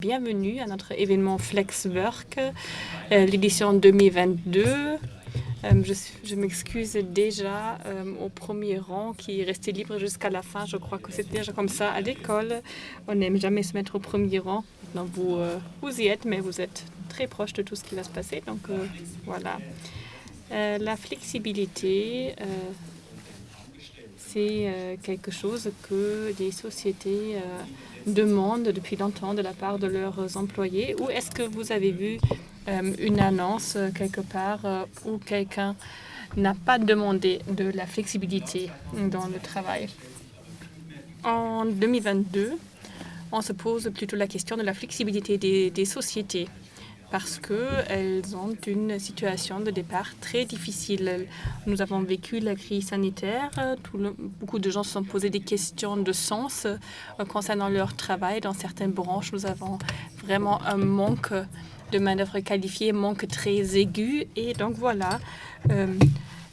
Bienvenue à notre événement FlexWork, l'édition 2022. Je m'excuse déjà au premier rang qui est resté libre jusqu'à la fin. Je crois que c'est déjà comme ça à l'école. On n'aime jamais se mettre au premier rang. Maintenant, vous y êtes, mais vous êtes très proche de tout ce qui va se passer. Donc voilà. La flexibilité, c'est quelque chose que les sociétés demandent depuis longtemps de la part de leurs employés. Ou est-ce que vous avez vu une annonce quelque part où quelqu'un n'a pas demandé de la flexibilité dans le travail? En 2022, on se pose plutôt la question de la flexibilité des sociétés, parce qu'elles ont une situation de départ très difficile. Nous avons vécu la crise sanitaire. Beaucoup de gens se sont posé des questions de sens concernant leur travail. Dans certaines branches, nous avons vraiment un manque de main-d'œuvre qualifiée, manque très aigu. Et donc voilà,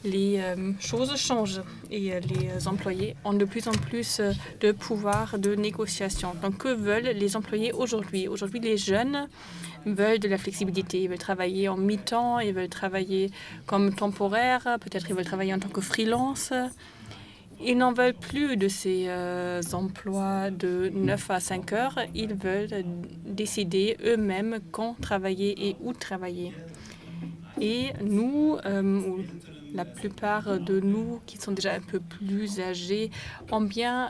les choses changent et les employés ont de plus en plus de pouvoir de négociation. Donc que veulent les employés aujourd'hui? Aujourd'hui, les jeunes veulent de la flexibilité. Ils veulent travailler en mi-temps, ils veulent travailler comme temporaire, peut-être ils veulent travailler en tant que freelance. Ils n'en veulent plus de ces emplois de 9 à 5 heures. Ils veulent décider eux-mêmes quand travailler et où travailler. Et nous, la plupart de nous qui sont déjà un peu plus âgés, ont bien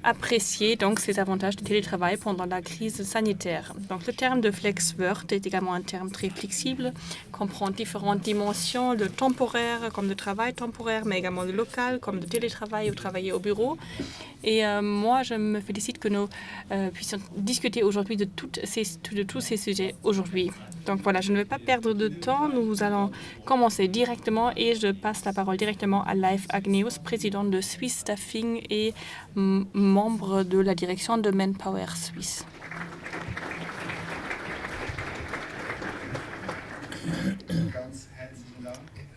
apprécié donc ces avantages du télétravail pendant la crise sanitaire. Donc le terme de FlexWork est également un terme très flexible, comprend différentes dimensions, le temporaire comme le travail temporaire, mais également le local comme le télétravail ou travailler au bureau. Et moi, je me félicite que nous puissions discuter aujourd'hui de tous ces sujets aujourd'hui. Donc voilà, je ne vais pas perdre de temps. Nous allons commencer directement et je passe la parole directement à Leif Agneus, président de Swiss Staffing et membre de la direction de Manpower Suisse.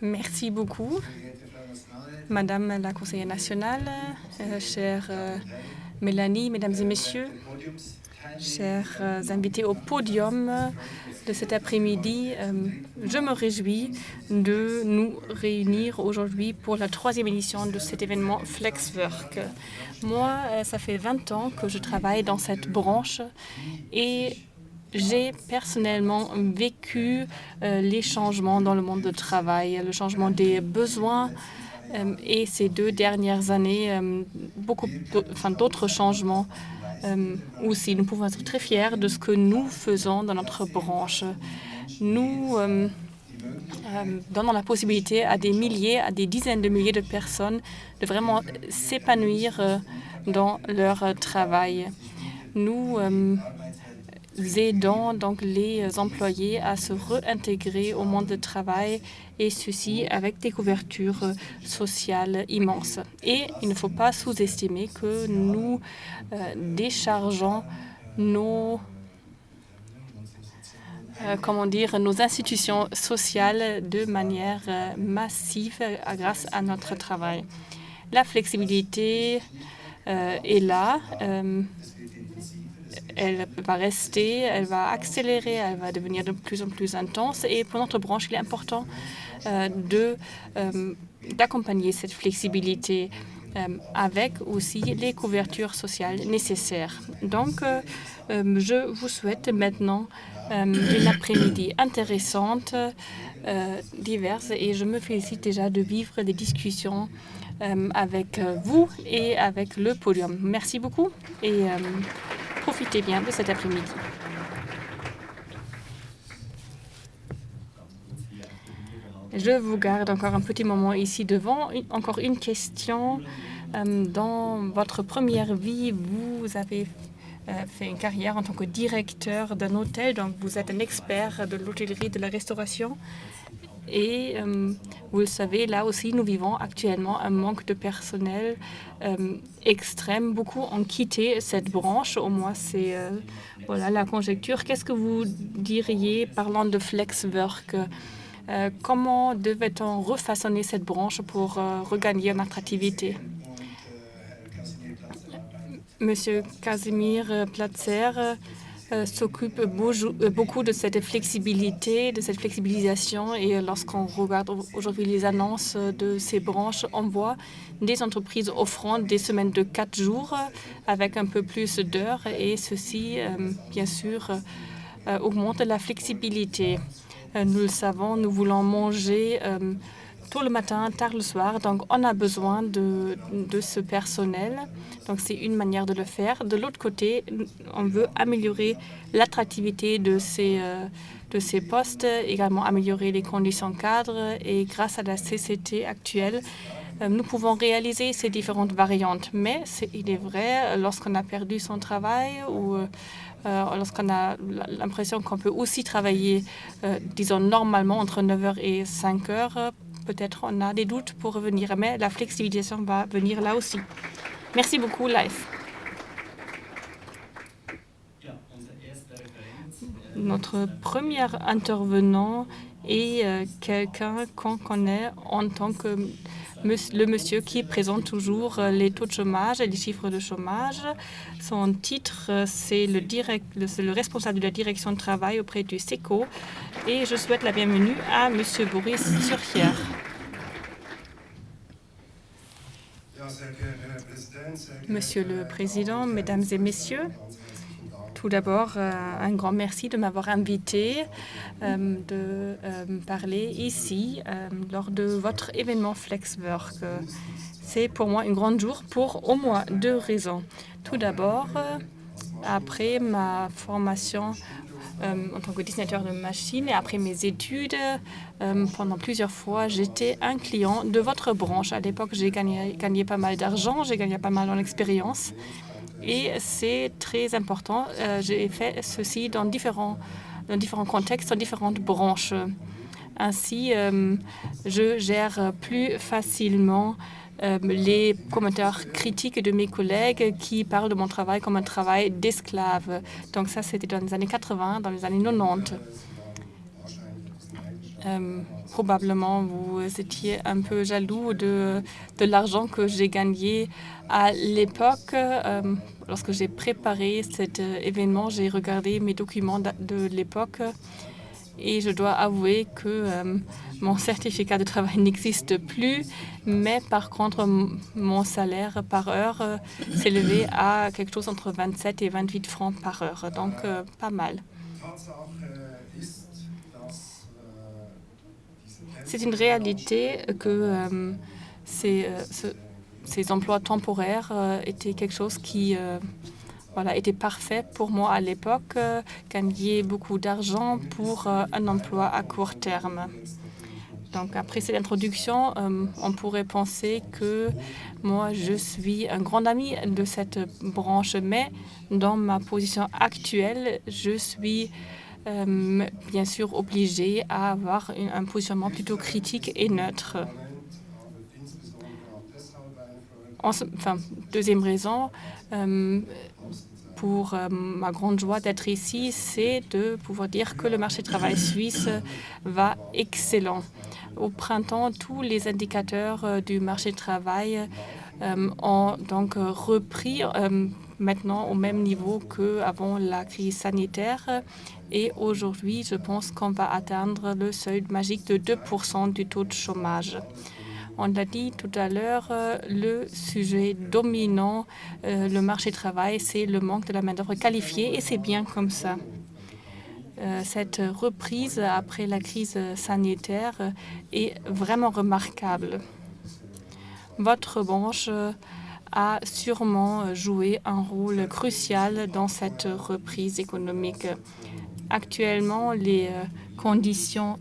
Merci beaucoup, Madame la conseillère nationale, chère Mélanie, Mesdames et Messieurs, chers invités au podium de cet après-midi. Je me réjouis de nous réunir aujourd'hui pour la 3e édition de cet événement FlexWork. Moi, ça fait 20 ans que je travaille dans cette branche et j'ai personnellement vécu les changements dans le monde du travail, le changement des besoins et ces 2 dernières années, beaucoup d'autres changements aussi. Nous pouvons être très fiers de ce que nous faisons dans notre branche. Nous donnons la possibilité à des milliers, à des dizaines de milliers de personnes de vraiment s'épanouir dans leur travail. Nous aidons donc les employés à se réintégrer au monde du travail et ceci avec des couvertures sociales immenses. Et il ne faut pas sous-estimer que nous déchargeons nos nos institutions sociales de manière massive grâce à notre travail. La flexibilité est là. Elle va rester, elle va accélérer, elle va devenir de plus en plus intense. Et pour notre branche, il est important d'accompagner cette flexibilité avec aussi les couvertures sociales nécessaires. Donc, je vous souhaite maintenant une après-midi intéressante, diverse, et je me félicite déjà de vivre des discussions avec vous et avec le podium. Merci beaucoup et profitez bien de cet après-midi. Je vous garde encore un petit moment ici devant. Encore une question. Dans votre première vie, vous avez fait une carrière en tant que directeur d'un hôtel, donc vous êtes un expert de l'hôtellerie, de la restauration. Et vous le savez, là aussi, nous vivons actuellement un manque de personnel extrême. Beaucoup ont quitté cette branche. Au moins, c'est voilà la conjecture. Qu'est-ce que vous diriez parlant de FlexWork? Comment devait-on refaçonner cette branche pour regagner en attractivité? Monsieur Casimir Platzer, s'occupe beaucoup de cette flexibilité, de cette flexibilisation. Et lorsqu'on regarde aujourd'hui les annonces de ces branches, on voit des entreprises offrant des semaines de 4 jours avec un peu plus d'heures. Et ceci, bien sûr, augmente la flexibilité. Nous le savons, nous voulons manger tôt le matin, tard le soir. Donc, on a besoin de ce personnel. Donc, c'est une manière de le faire. De l'autre côté, on veut améliorer l'attractivité de ces postes, également améliorer les conditions cadres. Et grâce à la CCT actuelle, nous pouvons réaliser ces différentes variantes. Mais il est vrai, lorsqu'on a perdu son travail ou lorsqu'on a l'impression qu'on peut aussi travailler, disons, normalement entre 9 heures et 5 heures, peut-être on a des doutes pour revenir, mais la flexibilisation va venir là aussi. Merci beaucoup, Life. Notre premier intervenant est quelqu'un qu'on connaît en tant que le monsieur qui présente toujours les taux de chômage et les chiffres de chômage. Son titre, c'est le responsable de la direction de travail auprès du SECO. Et je souhaite la bienvenue à monsieur Boris Surchier. Monsieur le Président, Mesdames et Messieurs, tout d'abord, un grand merci de m'avoir invité de parler ici lors de votre événement Flexwork. C'est pour moi un grand jour pour au moins 2 raisons. Tout d'abord, après ma formation en tant que dessinateur de machines et après mes études, pendant plusieurs fois, j'étais un client de votre branche. À l'époque, j'ai gagné pas mal d'argent, j'ai gagné pas mal en expérience. Et c'est très important. J'ai fait ceci dans différents contextes, dans différentes branches. Ainsi, je gère plus facilement les commentaires critiques de mes collègues qui parlent de mon travail comme un travail d'esclave. Donc ça, c'était dans les années 80, dans les années 90. Probablement, vous étiez un peu jaloux de l'argent que j'ai gagné à l'époque. Lorsque j'ai préparé cet événement, j'ai regardé mes documents de l'époque et je dois avouer que mon certificat de travail n'existe plus, mais par contre, mon salaire par heure s'élevait à quelque chose entre 27 et 28 francs par heure, donc pas mal. C'est une réalité que ces emplois temporaires étaient quelque chose qui était parfait pour moi à l'époque, gagner beaucoup d'argent pour un emploi à court terme. Donc après cette introduction, on pourrait penser que moi, je suis un grand ami de cette branche, mais dans ma position actuelle, je suis bien sûr obligé à avoir un positionnement plutôt critique et neutre. Deuxième raison, pour ma grande joie d'être ici, c'est de pouvoir dire que le marché du travail suisse va excellent. Au printemps, tous les indicateurs du marché du travail ont donc repris maintenant au même niveau qu'avant la crise sanitaire. Et aujourd'hui, je pense qu'on va atteindre le seuil magique de 2% du taux de chômage. On l'a dit tout à l'heure, le sujet dominant, le marché du travail, c'est le manque de la main-d'œuvre qualifiée et c'est bien comme ça. Cette reprise après la crise sanitaire est vraiment remarquable. Votre branche a sûrement joué un rôle crucial dans cette reprise économique. Actuellement, les conditions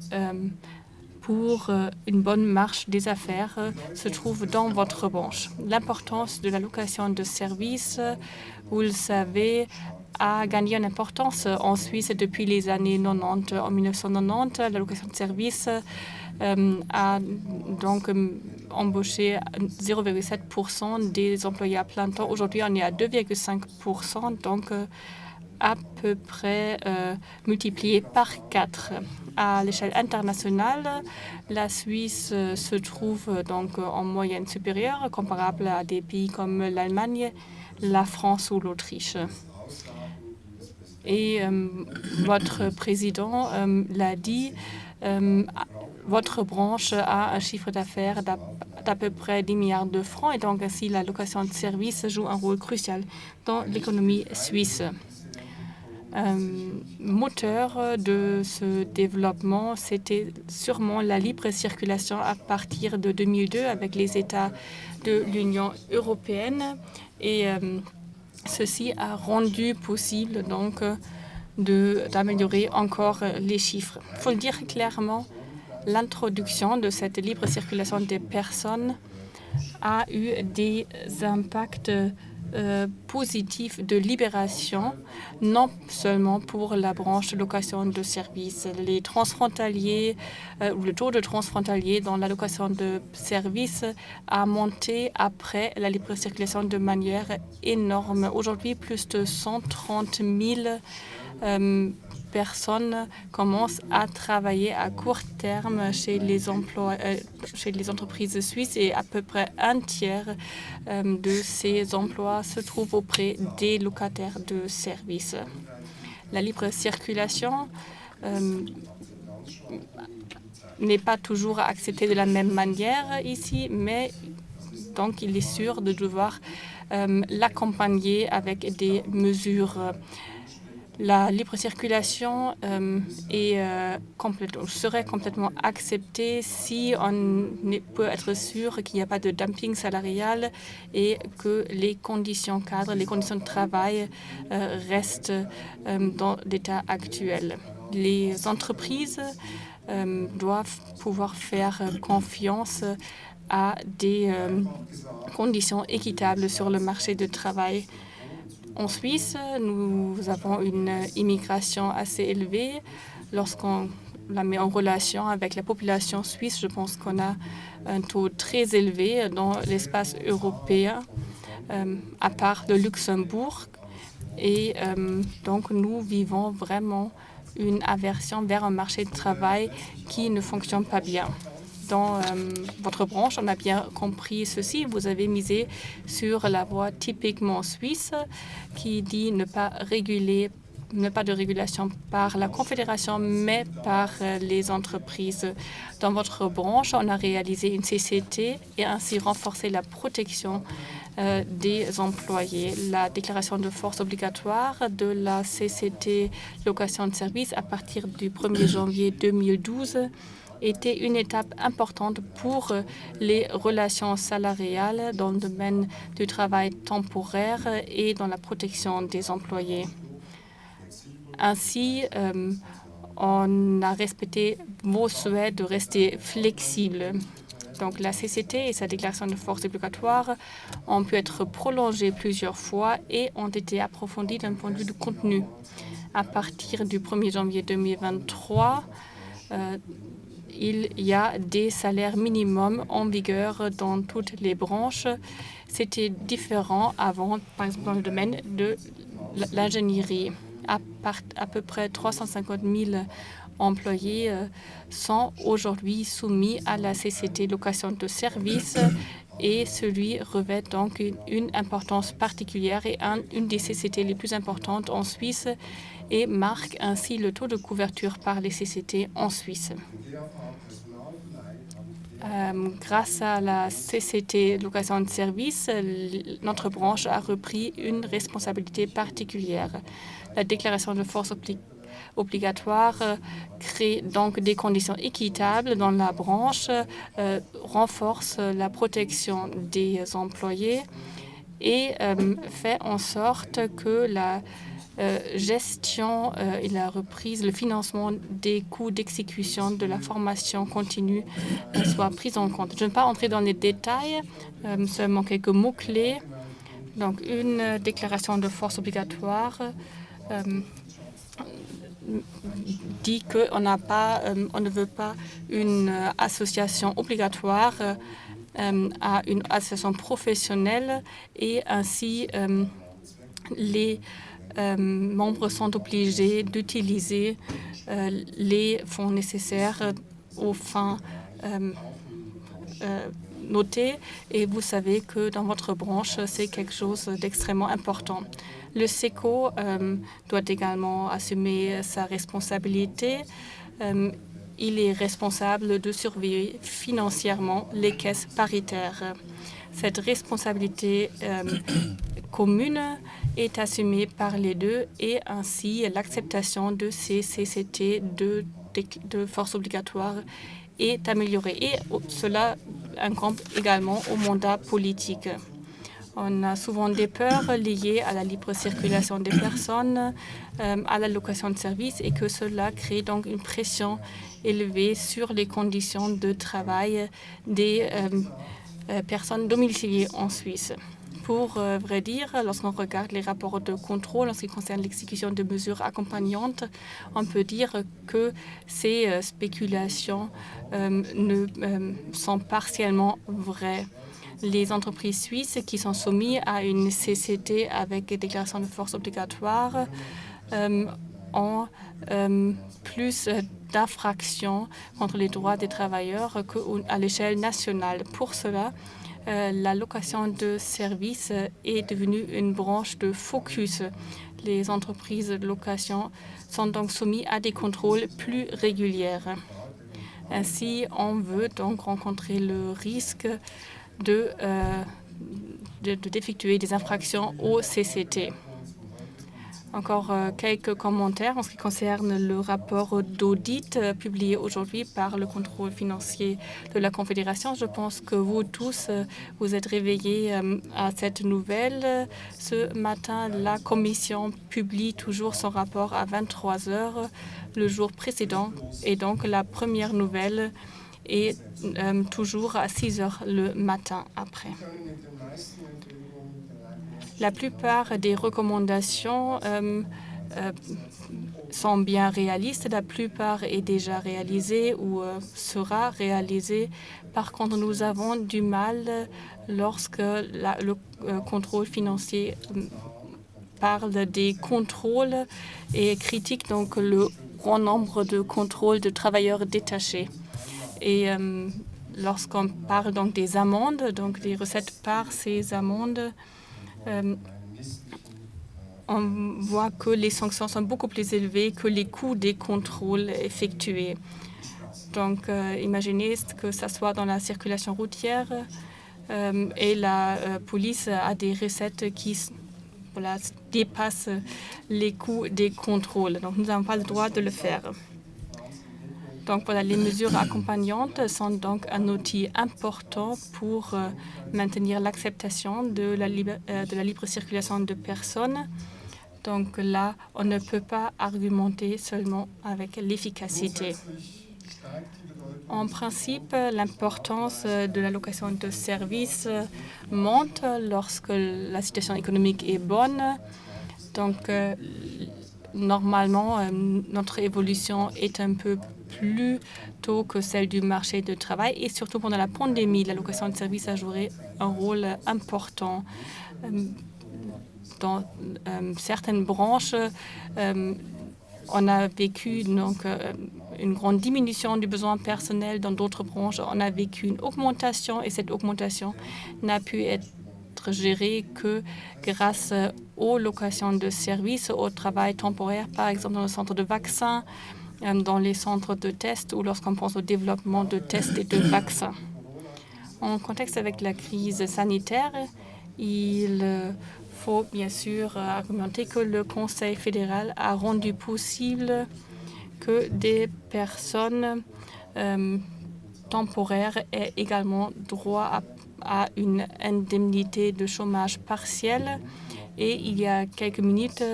pour une bonne marche des affaires se trouvent dans votre branche. L'importance de la location de services, vous le savez, a gagné en importance en Suisse depuis les années 90. En 1990, la location de services a donc embauché 0,7% des employés à plein temps. Aujourd'hui, on est à 2,5%, donc à peu près multiplié par 4. À l'échelle internationale, la Suisse se trouve donc en moyenne supérieure, comparable à des pays comme l'Allemagne, la France ou l'Autriche. Et votre président l'a dit, votre branche a un chiffre d'affaires d'à peu près 10 milliards de francs et donc ainsi la location de services joue un rôle crucial dans l'économie suisse. Moteur de ce développement, c'était sûrement la libre circulation à partir de 2002 avec les États de l'Union européenne et ceci a rendu possible donc d'améliorer encore les chiffres. Il faut le dire clairement, l'introduction de cette libre circulation des personnes a eu des impacts positifs de libération, non seulement pour la branche location de services. Les transfrontaliers ou le taux de transfrontaliers dans la location de services a monté après la libre circulation de manière énorme. Aujourd'hui, plus de 130 000 personnes commencent à travailler à court terme chez les entreprises suisses et à peu près un tiers de ces emplois se trouvent auprès des locataires de services. La libre circulation n'est pas toujours acceptée de la même manière ici, mais donc il est sûr de devoir l'accompagner avec des mesures. La libre circulation serait complètement acceptée si on peut être sûr qu'il n'y a pas de dumping salarial et que les conditions cadres, les conditions de travail restent dans l'état actuel. Les entreprises doivent pouvoir faire confiance à des conditions équitables sur le marché du travail. En Suisse, nous avons une immigration assez élevée. Lorsqu'on la met en relation avec la population suisse, je pense qu'on a un taux très élevé dans l'espace européen, à part le Luxembourg. Et donc, nous vivons vraiment une aversion vers un marché de travail qui ne fonctionne pas bien. Dans votre branche, on a bien compris ceci. Vous avez misé sur la voie typiquement suisse qui dit ne pas de régulation par la Confédération, mais par les entreprises. Dans votre branche, on a réalisé une CCT et ainsi renforcé la protection des employés. La déclaration de force obligatoire de la CCT location de service à partir du 1er janvier 2012 était une étape importante pour les relations salariales dans le domaine du travail temporaire et dans la protection des employés. Ainsi, on a respecté vos souhaits de rester flexibles. Donc, la CCT et sa déclaration de force obligatoire ont pu être prolongées plusieurs fois et ont été approfondies d'un point de vue du contenu. À partir du 1er janvier 2023, il y a des salaires minimums en vigueur dans toutes les branches. C'était différent avant, par exemple, dans le domaine de l'ingénierie. À peu près 350 000 employés sont aujourd'hui soumis à la CCT location de services et celui revêt donc une importance particulière et une des CCT les plus importantes en Suisse et marque ainsi le taux de couverture par les CCT en Suisse. Grâce à la CCT location de service, notre branche a repris une responsabilité particulière. La déclaration de force obligatoire crée donc des conditions équitables dans la branche, renforce la protection des employés et fait en sorte que la gestion et la reprise, le financement des coûts d'exécution de la formation continue soit pris en compte. Je ne vais pas entrer dans les détails, seulement quelques mots-clés. Donc, une déclaration de force obligatoire dit qu'on on ne veut pas une association obligatoire à une association professionnelle et ainsi les membres sont obligés d'utiliser les fonds nécessaires aux fins noté et vous savez que dans votre branche, c'est quelque chose d'extrêmement important. Le SECO doit également assumer sa responsabilité. Il est responsable de surveiller financièrement les caisses paritaires. Cette responsabilité commune est assumée par les deux et ainsi l'acceptation de ces CCT de force obligatoire est améliorée. Et cela incombe également au mandat politique. On a souvent des peurs liées à la libre circulation des personnes, à la location de services et que cela crée donc une pression élevée sur les conditions de travail des personnes domiciliées en Suisse. Pour vrai dire, lorsqu'on regarde les rapports de contrôle en ce qui concerne l'exécution de mesures accompagnantes, on peut dire que ces spéculations sont partiellement vraies. Les entreprises suisses qui sont soumises à une CCT avec déclaration de force obligatoire ont plus d'infractions contre les droits des travailleurs qu'à l'échelle nationale. Pour cela, la location de services est devenue une branche de focus. Les entreprises de location sont donc soumises à des contrôles plus réguliers. Ainsi, on veut donc rencontrer le risque d'effectuer des infractions au CCT. Encore quelques commentaires en ce qui concerne le rapport d'audit publié aujourd'hui par le contrôle financier de la Confédération. Je pense que vous tous vous êtes réveillés à cette nouvelle. Ce matin, la Commission publie toujours son rapport à 23 heures le jour précédent et donc la première nouvelle est toujours à 6 heures le matin après. La plupart des recommandations sont bien réalistes. La plupart est déjà réalisée ou sera réalisée. Par contre, nous avons du mal lorsque le contrôle financier parle des contrôles et critique donc le grand nombre de contrôles de travailleurs détachés. Et lorsqu'on parle donc des amendes, donc des recettes par ces amendes, on voit que les sanctions sont beaucoup plus élevées que les coûts des contrôles effectués. Donc, imaginez que ce soit dans la circulation routière et la police a des recettes qui dépassent les coûts des contrôles. Donc, nous n'avons pas le droit de le faire. Donc voilà, les mesures accompagnantes sont donc un outil important pour maintenir l'acceptation de la libre circulation de personnes. Donc là, on ne peut pas argumenter seulement avec l'efficacité. En principe, l'importance de la location de services monte lorsque la situation économique est bonne. Donc, normalement, notre évolution est un peu plus tôt que celle du marché du travail. Et surtout pendant la pandémie, la location de services a joué un rôle important. Dans certaines branches, on a vécu donc, une grande diminution du besoin personnel. Dans d'autres branches, on a vécu une augmentation et cette augmentation n'a pu être gérée que grâce aux locations de services, au travail temporaire, par exemple dans le centre de vaccins, dans les centres de tests ou lorsqu'on pense au développement de tests et de vaccins. En contexte avec la crise sanitaire, il faut bien sûr argumenter que le Conseil fédéral a rendu possible que des personnes temporaires aient également droit à une indemnité de chômage partiel. Et il y a quelques minutes,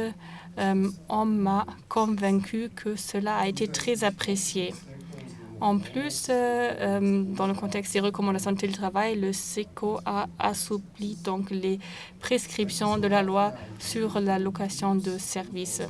on m'a convaincu que cela a été très apprécié. En plus, dans le contexte des recommandations de télétravail, le SECO a assoupli donc les prescriptions de la loi sur la location de services.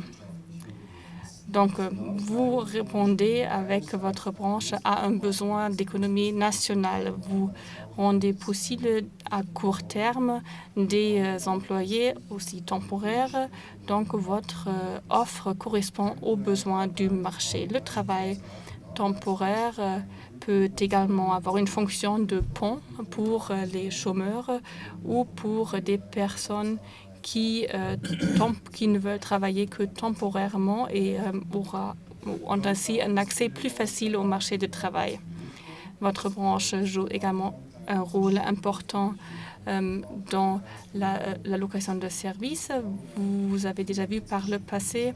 Donc, vous répondez avec votre branche à un besoin d'économie nationale. Vous rendez possible à court terme des employés aussi temporaires. Donc, votre offre correspond aux besoins du marché. Le travail temporaire peut également avoir une fonction de pont pour les chômeurs ou pour des personnes qui ne veulent travailler que temporairement et ont ainsi un accès plus facile au marché du travail. Votre branche joue également un rôle important dans la location de services. Vous avez déjà vu par le passé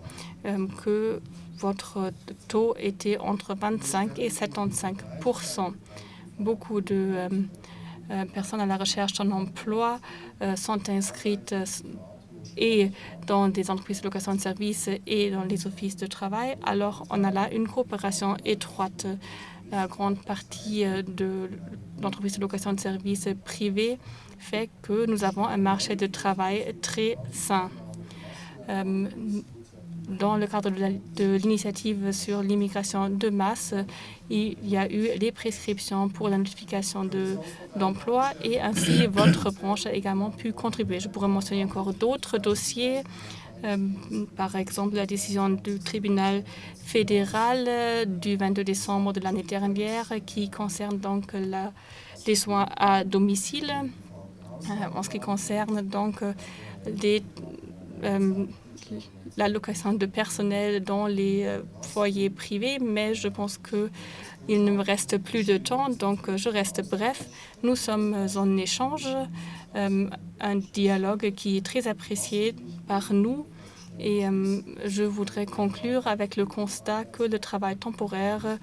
que votre taux était entre 25 et 75%. Beaucoup de personnes à la recherche d'un emploi sont inscrites et dans des entreprises de location de services et dans les offices de travail. Alors, on a là une coopération étroite. La grande partie de l'entreprise de location de services privées fait que nous avons un marché de travail très sain. Dans le cadre de l'initiative sur l'immigration de masse, il y a eu les prescriptions pour la notification d'emploi et ainsi votre branche a également pu contribuer. Je pourrais mentionner encore d'autres dossiers, par exemple la décision du tribunal fédéral du 22 décembre de l'année dernière qui concerne donc les soins à domicile. En ce qui concerne donc l'allocation de personnel dans les foyers privés, mais je pense qu'il ne me reste plus de temps, donc je reste bref. Nous sommes en échange, un dialogue qui est très apprécié par nous et je voudrais conclure avec le constat que le travail temporaire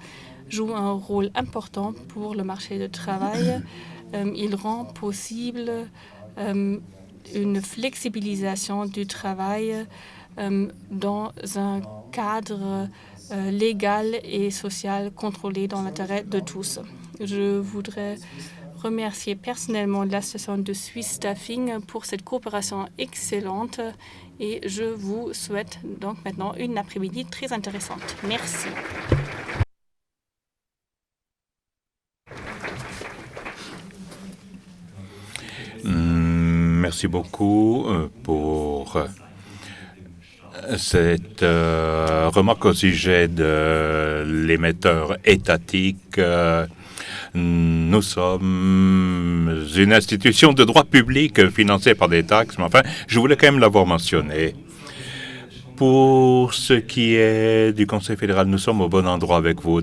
joue un rôle important pour le marché du travail. Il rend possible une flexibilisation du travail dans un cadre légal et social contrôlé dans l'intérêt de tous. Je voudrais remercier personnellement l'association de Swiss Staffing pour cette coopération excellente et je vous souhaite donc maintenant une après-midi très intéressante. Merci. Merci beaucoup pour cette remarque au sujet de l'émetteur étatique. Nous sommes une institution de droit public financée par des taxes, mais enfin, je voulais quand même l'avoir mentionné. Pour ce qui est du Conseil fédéral, nous sommes au bon endroit avec vous.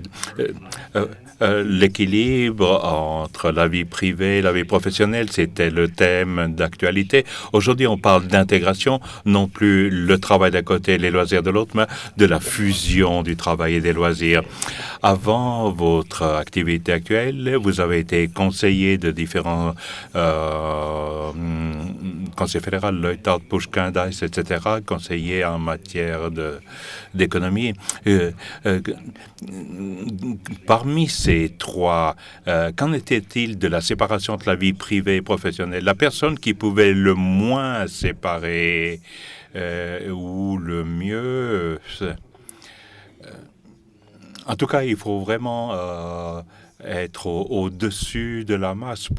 L'équilibre entre la vie privée et la vie professionnelle, c'était le thème d'actualité. Aujourd'hui, on parle d'intégration, non plus le travail d'un côté et les loisirs de l'autre, mais de la fusion du travail et des loisirs. Avant votre activité actuelle, vous avez été conseiller de différents conseils fédéraux, Leuthard, Pushkin, Dice, etc., conseiller en matière d'économie. Parmi ces trois, qu'en était-il de la séparation entre la vie privée et professionnelle? La personne qui pouvait le moins séparer ou le mieux... en tout cas, il faut vraiment être au-dessus de la masse.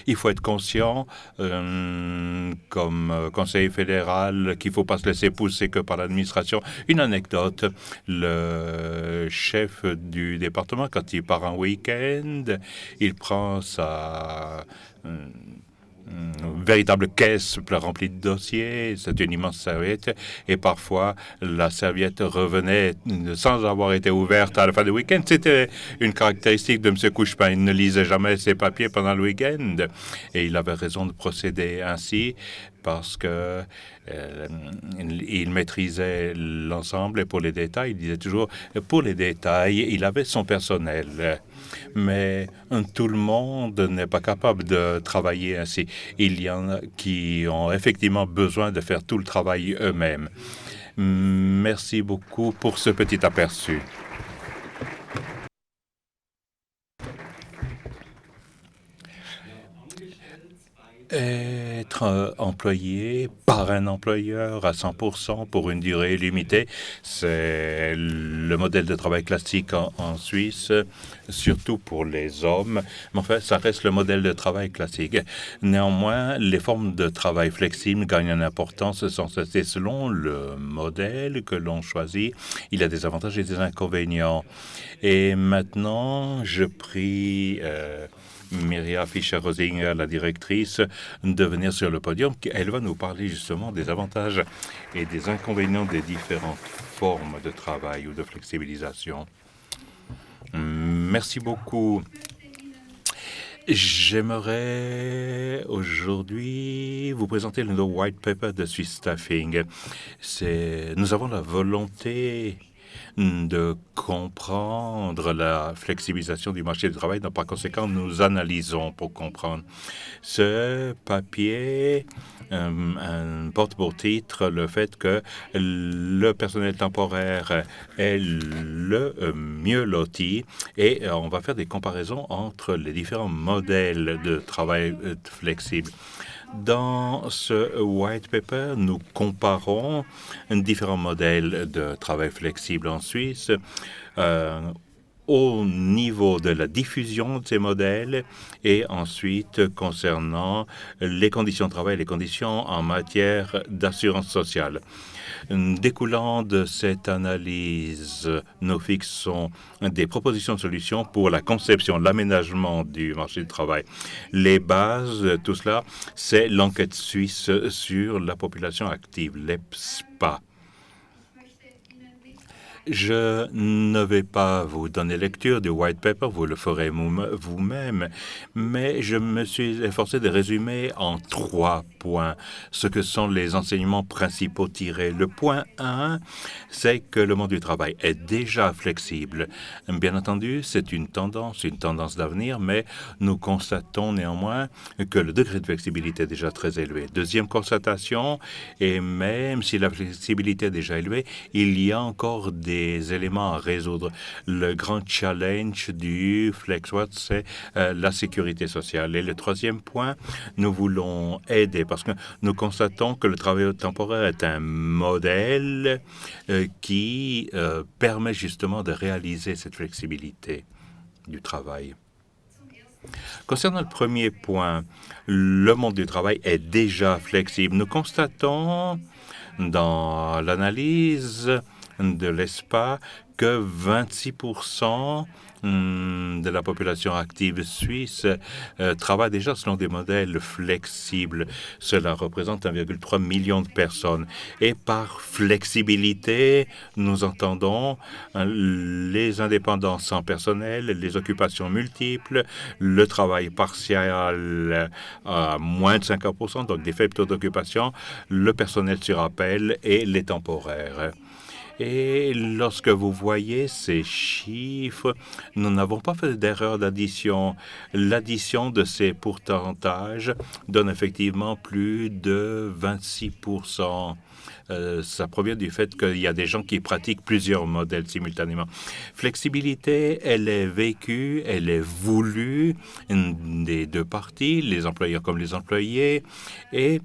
Il faut être conscient, comme conseiller fédéral, qu'il ne faut pas se laisser pousser que par l'administration. Une anecdote, le chef du département, quand il part en week-end, il prend sa... une véritable caisse remplie de dossiers, c'est une immense serviette, et parfois la serviette revenait sans avoir été ouverte à la fin du week-end. C'était une caractéristique de M. Couchepin. Il ne lisait jamais ses papiers pendant le week-end, et il avait raison de procéder ainsi parce que il maîtrisait l'ensemble, et pour les détails, il disait toujours, pour les détails, il avait son personnel. Mais tout le monde n'est pas capable de travailler ainsi. Il y en a qui ont effectivement besoin de faire tout le travail eux-mêmes. Merci beaucoup pour ce petit aperçu. être employé par un employeur à 100% pour une durée limitée. C'est le modèle de travail classique en Suisse, surtout pour les hommes. Mais enfin, ça reste le modèle de travail classique. Néanmoins, les formes de travail flexibles gagnent en importance sans cesse. Selon le modèle que l'on choisit, il y a des avantages et des inconvénients. Et maintenant, je prie Mirja Fischer-Rosinger, la directrice, de venir sur le podium. Elle va nous parler justement des avantages et des inconvénients des différentes formes de travail ou de flexibilisation. Merci beaucoup. J'aimerais aujourd'hui vous présenter le White Paper de Swiss Staffing. Nous avons la volonté de comprendre la flexibilisation du marché du travail. Donc, par conséquent, nous analysons pour comprendre. Ce papier porte pour titre le fait que le personnel temporaire est le mieux loti et on va faire des comparaisons entre les différents modèles de travail flexible. Dans ce white paper, nous comparons différents modèles de travail flexible en Suisse au niveau de la diffusion de ces modèles et ensuite concernant les conditions de travail, les conditions en matière d'assurance sociale. Découlant de cette analyse, nous fixons des propositions de solutions pour la conception, l'aménagement du marché du travail. Les bases de tout cela, c'est l'enquête suisse sur la population active, l'EPSPA. Je ne vais pas vous donner lecture du white paper, vous le ferez vous-même, mais je me suis efforcé de résumer en 3 points ce que sont les enseignements principaux tirés. Le point 1, c'est que le monde du travail est déjà flexible. Bien entendu, c'est une tendance d'avenir, mais nous constatons néanmoins que le degré de flexibilité est déjà très élevé. Deuxième constatation, et même si la flexibilité est déjà élevée, il y a encore des éléments à résoudre. Le grand challenge du FlexWork, c'est la sécurité sociale. Et le troisième point, nous voulons aider parce que nous constatons que le travail temporaire est un modèle qui permet justement de réaliser cette flexibilité du travail. Concernant le premier point, le monde du travail est déjà flexible. Nous constatons dans l'analyse de l'ESPA que 26% de la population active suisse travaille déjà selon des modèles flexibles. Cela représente 1,3 million de personnes. Et par flexibilité, nous entendons les indépendants sans personnel, les occupations multiples, le travail partiel à moins de 50%, donc des faibles taux d'occupation, le personnel sur appel et les temporaires. Et lorsque vous voyez ces chiffres, nous n'avons pas fait d'erreur d'addition. L'addition de ces pourcentages donne effectivement plus de 26%. Ça provient du fait qu'il y a des gens qui pratiquent plusieurs modèles simultanément. Flexibilité, elle est vécue, elle est voulue des deux parties, les employeurs comme les employés, et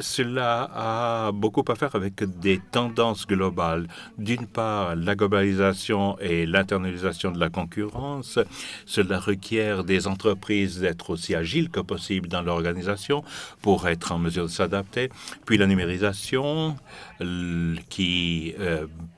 cela a beaucoup à faire avec des tendances globales. D'une part, la globalisation et l'internalisation de la concurrence. Cela requiert des entreprises d'être aussi agiles que possible dans l'organisation pour être en mesure de s'adapter. Puis la numérisation qui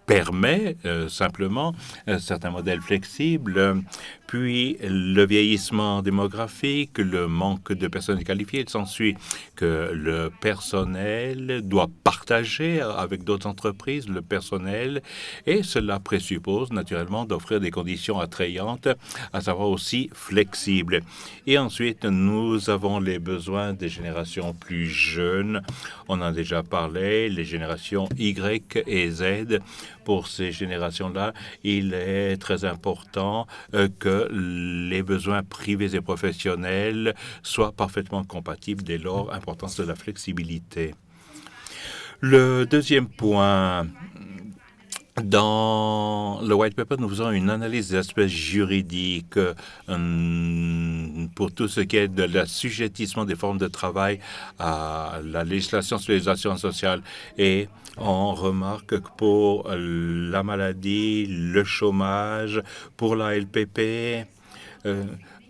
permet simplement certains modèles flexibles, puis le vieillissement démographique, le manque de personnel qualifié. Il s'ensuit que le personnel doit partager avec d'autres entreprises le personnel et cela présuppose naturellement d'offrir des conditions attrayantes, à savoir aussi flexibles. Et ensuite, nous avons les besoins des générations plus jeunes. On en a déjà parlé, les générations Y et Z. Pour ces générations-là, il est très important que les besoins privés et professionnels soient parfaitement compatibles, dès lors, importance de la 2e point, dans Dans le white paper, nous faisons une analyse des aspects juridiques pour tout ce qui est de l'assujettissement des formes de travail à la législation sur les assurances sociales. Et on remarque que pour la maladie, le chômage, pour la LPP,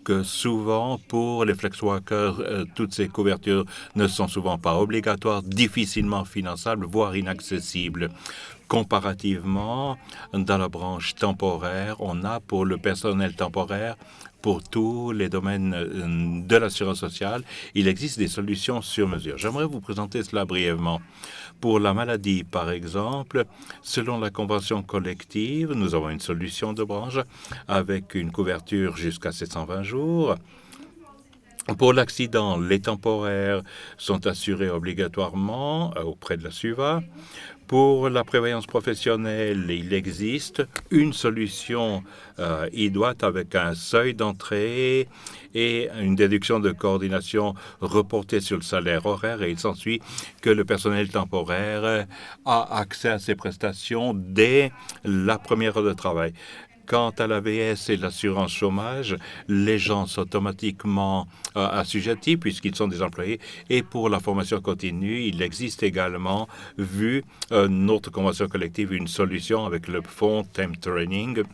que souvent, pour les flex workers, toutes ces couvertures ne sont souvent pas obligatoires, difficilement finançables, voire inaccessibles. Comparativement, dans la branche temporaire, on a pour le personnel temporaire, pour tous les domaines de l'assurance sociale, il existe des solutions sur mesure. J'aimerais vous présenter cela brièvement. Pour la maladie, par exemple, selon la convention collective, nous avons une solution de branche avec une couverture jusqu'à 720 jours. Pour l'accident, les temporaires sont assurés obligatoirement auprès de la SUVA. Pour la prévoyance professionnelle, il existe une solution idoine avec un seuil d'entrée et une déduction de coordination reportée sur le salaire horaire, et il s'ensuit que le personnel temporaire a accès à ces prestations dès la première heure de travail. Quant à l'AVS et l'assurance chômage, les gens sont automatiquement assujettis puisqu'ils sont des employés. Et pour la formation continue, il existe également, vu notre convention collective, une solution avec le fonds Temp Training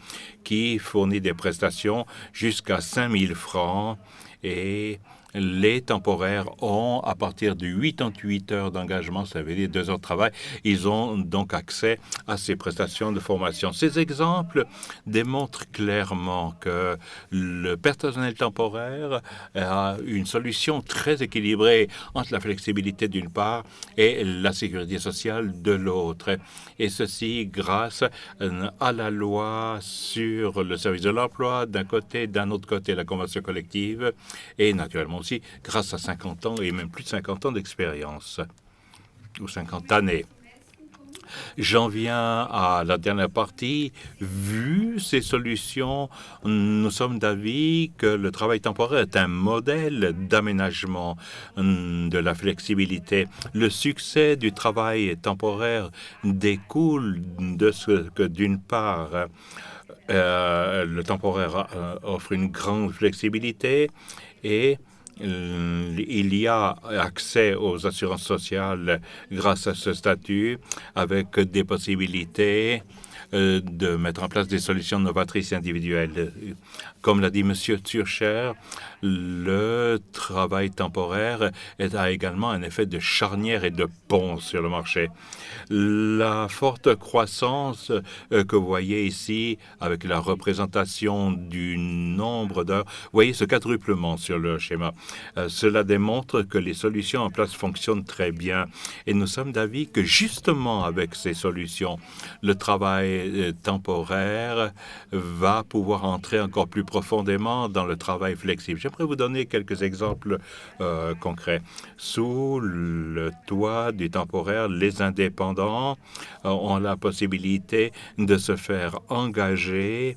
qui fournit des prestations jusqu'à 5 000 francs. Et les temporaires ont, à partir de 88 heures d'engagement, ça veut dire 2 heures de travail, ils ont donc accès à ces prestations de formation. Ces exemples démontrent clairement que le personnel temporaire a une solution très équilibrée entre la flexibilité d'une part et la sécurité sociale de l'autre. Et ceci grâce à la loi sur le service de l'emploi d'un côté, d'un autre côté la convention collective et naturellement aussi grâce à 50 ans et même plus de 50 ans d'expérience ou 50 années. J'en viens à la dernière partie. Vu ces solutions, nous sommes d'avis que le travail temporaire est un modèle d'aménagement de la flexibilité. Le succès du travail temporaire découle de ce que, d'une part, le temporaire offre une grande flexibilité et il y a accès aux assurances sociales grâce à ce statut avec des possibilités de mettre en place des solutions novatrices individuelles. Comme l'a dit M. Turcher, le travail temporaire a également un effet de charnière et de pont sur le marché. La forte croissance que vous voyez ici avec la représentation du nombre d'heures, vous voyez ce quadruplement sur le schéma. Cela démontre que les solutions en place fonctionnent très bien et nous sommes d'avis que justement avec ces solutions, le travail temporaire va pouvoir entrer encore plus profondément dans le travail flexible. J'aimerais vous donner quelques exemples concrets. Sous le toit du temporaire, les indépendants ont la possibilité de se faire engager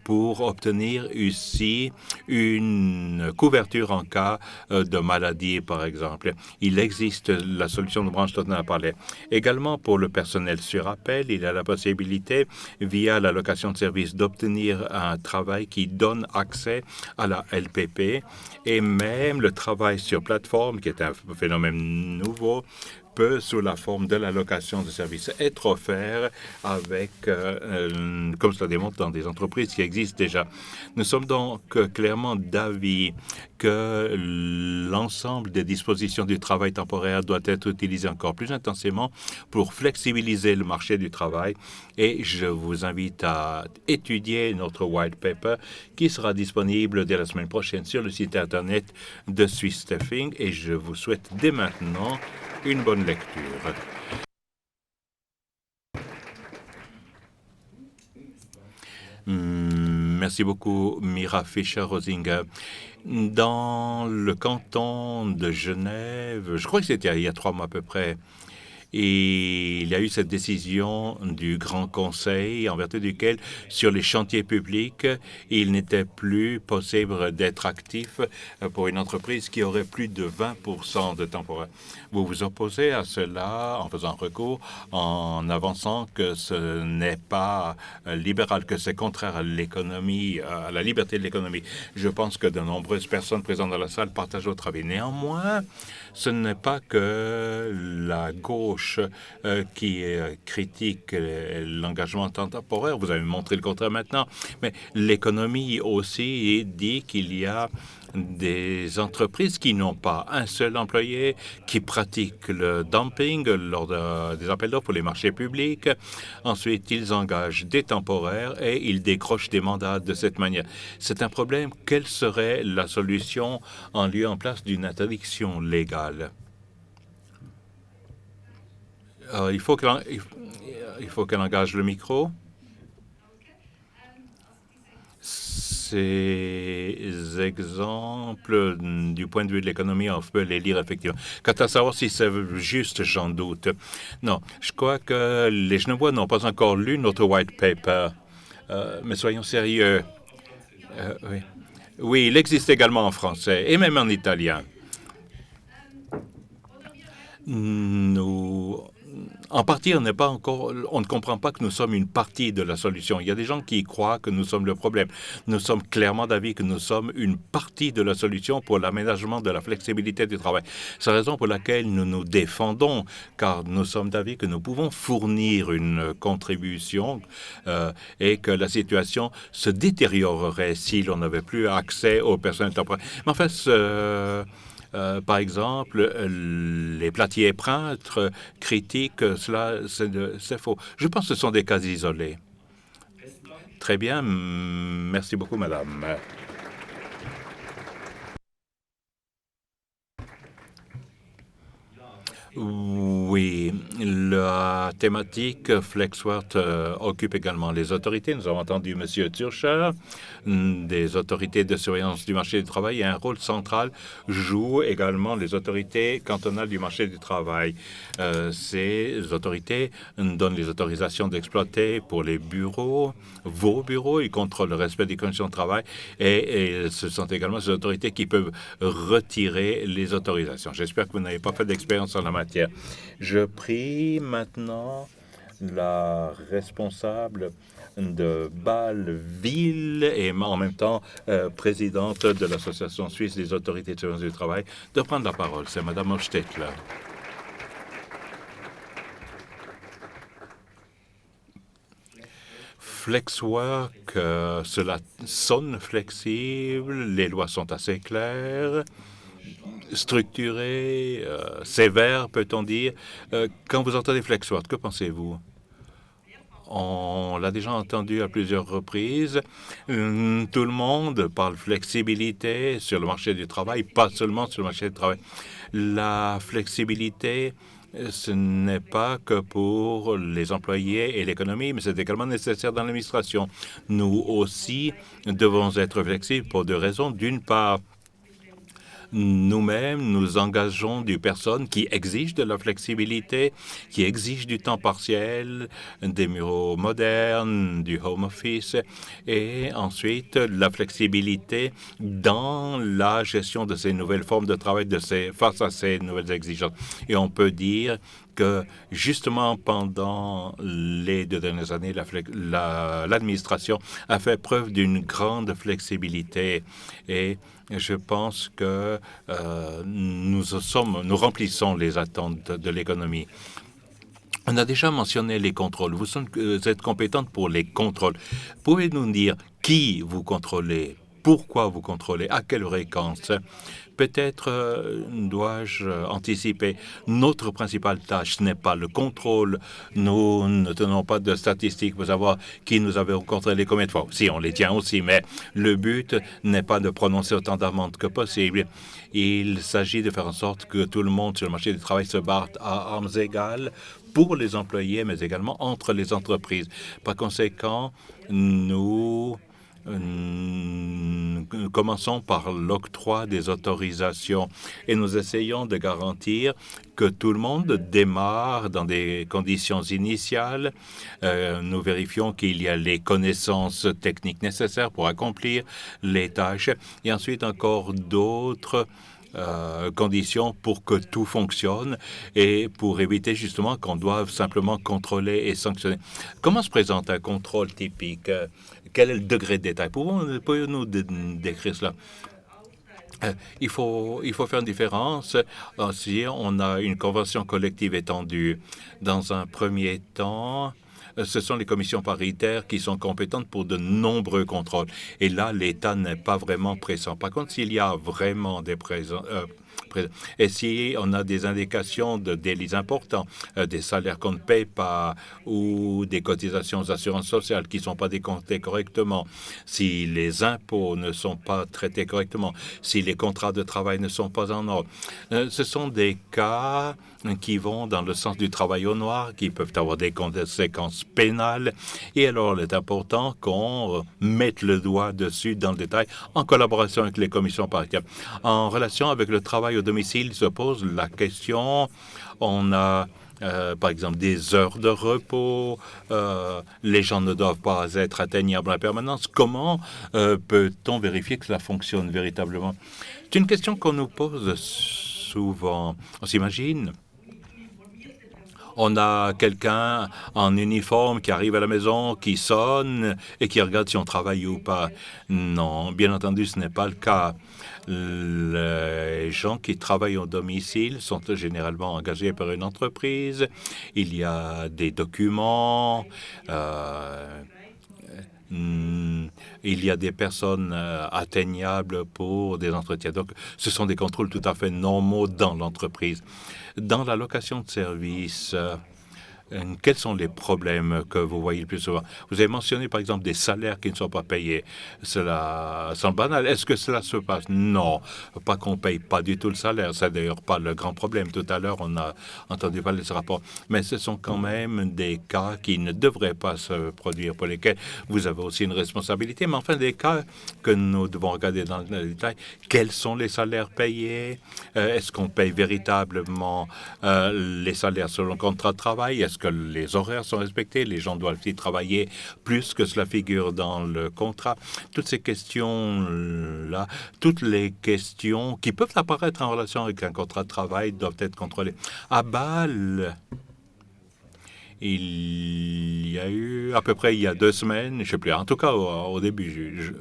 pour obtenir ici une couverture en cas de maladie, par exemple. Il existe la solution de branche dont on a parlé. Également, pour le personnel sur appel, il y a la possibilité, via l'allocation de service, d'obtenir un travail qui donne accès à la LPP et même le travail sur plateforme, qui est un phénomène nouveau, peut, sous la forme de l'allocation de services, être offert avec, comme cela démontre dans des entreprises qui existent déjà. Nous sommes donc clairement d'avis que l'ensemble des dispositions du travail temporaire doit être utilisé encore plus intensément pour flexibiliser le marché du travail. Et je vous invite à étudier notre white paper qui sera disponible dès la semaine prochaine sur le site Internet de Swiss Staffing. Et je vous souhaite dès maintenant une bonne lecture. Merci beaucoup, Mira Fischer-Rosinger. Dans le canton de Genève, je crois que c'était il y a 3 mois à peu près, il y a eu cette décision du Grand Conseil en vertu duquel, sur les chantiers publics, il n'était plus possible d'être actif pour une entreprise qui aurait plus de 20 de temporaire. Vous vous opposez à cela en faisant recours, en avançant que ce n'est pas libéral, que c'est contraire à l'économie, à la liberté de l'économie. Je pense que de nombreuses personnes présentes dans la salle partagent votre avis. Néanmoins, ce n'est pas que la gauche qui critique l'engagement temporaire. Vous avez montré le contraire maintenant. Mais l'économie aussi dit qu'il y a des entreprises qui n'ont pas un seul employé, qui pratiquent le dumping lors des appels d'offres pour les marchés publics. Ensuite, ils engagent des temporaires et ils décrochent des mandats de cette manière. C'est un problème. Quelle serait la solution en lieu en place d'une interdiction légale? Il faut qu'elle engage le micro. Ces exemples du point de vue de l'économie, on peut les lire effectivement. Quant à savoir si c'est juste, j'en doute. Non, je crois que les Genevois n'ont pas encore lu notre white paper. Mais soyons sérieux. Oui. Oui, il existe également en français et même en italien. En partie, on ne comprend pas que nous sommes une partie de la solution. Il y a des gens qui croient que nous sommes le problème. Nous sommes clairement d'avis que nous sommes une partie de la solution pour l'aménagement de la flexibilité du travail. C'est la raison pour laquelle nous nous défendons, car nous sommes d'avis que nous pouvons fournir une contribution et que la situation se détériorerait si l'on n'avait plus accès au personnel temporaire. Mais en fait, par exemple, les platiers peintres critiquent cela, c'est faux. Je pense que ce sont des cas isolés. Très bien. Merci beaucoup, madame. Oui, la thématique FlexWork occupe également les autorités. Nous avons entendu M. Turcher, des autorités de surveillance du marché du travail, et un rôle central jouent également les autorités cantonales du marché du travail. Ces autorités donnent les autorisations d'exploiter pour les bureaux, vos bureaux, ils contrôlent le respect des conditions de travail et ce sont également ces autorités qui peuvent retirer les autorisations. J'espère que vous n'avez pas fait d'expérience en la matière. Je prie maintenant la responsable de Bâle-Ville et en même temps présidente de l'Association suisse des autorités de surveillance du travail de prendre la parole. C'est Mme Hofstetler. FlexWork, cela sonne flexible, les lois sont assez claires, structurées, sévères, peut-on dire. Quand vous entendez FlexWork, que pensez-vous? On l'a déjà entendu à plusieurs reprises. Tout le monde parle flexibilité sur le marché du travail, pas seulement sur le marché du travail. La flexibilité, ce n'est pas que pour les employés et l'économie, mais c'est également nécessaire dans l'administration. Nous aussi devons être flexibles pour deux raisons. D'une part, nous-mêmes, nous engageons des personnes qui exigent de la flexibilité, qui exigent du temps partiel, des bureaux modernes, du home office, et ensuite la flexibilité dans la gestion de ces nouvelles formes de travail, face à ces nouvelles exigences. Et on peut dire que justement pendant les 2 dernières années, l'administration a fait preuve d'une grande flexibilité et je pense que nous remplissons les attentes de l'économie. On a déjà mentionné les contrôles. Vous êtes compétente pour les contrôles. Pouvez-vous nous dire qui vous contrôlez? Pourquoi vous contrôlez? À quelle fréquence? Peut-être dois-je anticiper. Notre principale tâche n'est pas le contrôle. Nous ne tenons pas de statistiques pour savoir qui nous avait contrôlé combien de fois. Si, on les tient aussi, mais le but n'est pas de prononcer autant d'amendes que possible. Il s'agit de faire en sorte que tout le monde sur le marché du travail se batte à armes égales pour les employés, mais également entre les entreprises. Par conséquent, nous commençons par l'octroi des autorisations et nous essayons de garantir que tout le monde démarre dans des conditions initiales. Nous vérifions qu'il y a les connaissances techniques nécessaires pour accomplir les tâches et ensuite encore d'autres conditions pour que tout fonctionne et pour éviter justement qu'on doive simplement contrôler et sanctionner. Comment se présente un contrôle typique? Quel est le degré de détail? Pouvez-vous décrire cela? Il faut faire une différence si on a une convention collective étendue. Dans un premier temps, ce sont les commissions paritaires qui sont compétentes pour de nombreux contrôles. Et là, l'État n'est pas vraiment présent. Par contre, s'il y a vraiment des et si on a des indications de délits importants, des salaires qu'on ne paye pas ou des cotisations aux assurances sociales qui ne sont pas décomptées correctement, si les impôts ne sont pas traités correctement, si les contrats de travail ne sont pas en ordre, ce sont des cas qui vont dans le sens du travail au noir, qui peuvent avoir des conséquences pénales. Et alors, il est important qu'on mette le doigt dessus dans le détail en collaboration avec les commissions paritaires. En relation avec le travail au domicile, se pose la question, on a par exemple, des heures de repos, les gens ne doivent pas être atteignables en permanence. Comment peut-on vérifier que cela fonctionne véritablement? C'est une question qu'on nous pose souvent. On s'imagine, on a quelqu'un en uniforme qui arrive à la maison, qui sonne et qui regarde si on travaille ou pas. Non, bien entendu, ce n'est pas le cas. Les gens qui travaillent au domicile sont généralement engagés par une entreprise. Il y a des documents. Il y a des personnes atteignables pour des entretiens. Donc, ce sont des contrôles tout à fait normaux dans l'entreprise. Dans la location de services, quels sont les problèmes que vous voyez le plus souvent? Vous avez mentionné, par exemple, des salaires qui ne sont pas payés. Cela semble banal. Est-ce que cela se passe? Non, pas qu'on ne paye pas du tout le salaire. C'est d'ailleurs pas le grand problème. Tout à l'heure, on a entendu parler de ce rapport. Mais ce sont quand même des cas qui ne devraient pas se produire, pour lesquels vous avez aussi une responsabilité. Mais enfin, des cas que nous devons regarder dans le détail. Quels sont les salaires payés? Est-ce qu'on paye véritablement les salaires selon le contrat de travail? Est-ce que les horaires sont respectés? Les gens doivent-ils travailler plus que cela figure dans le contrat? Toutes ces questions-là, toutes les questions qui peuvent apparaître en relation avec un contrat de travail doivent être contrôlées. À Bâle, il y a eu à peu près il y a 2 semaines, je ne sais plus, en tout cas au début,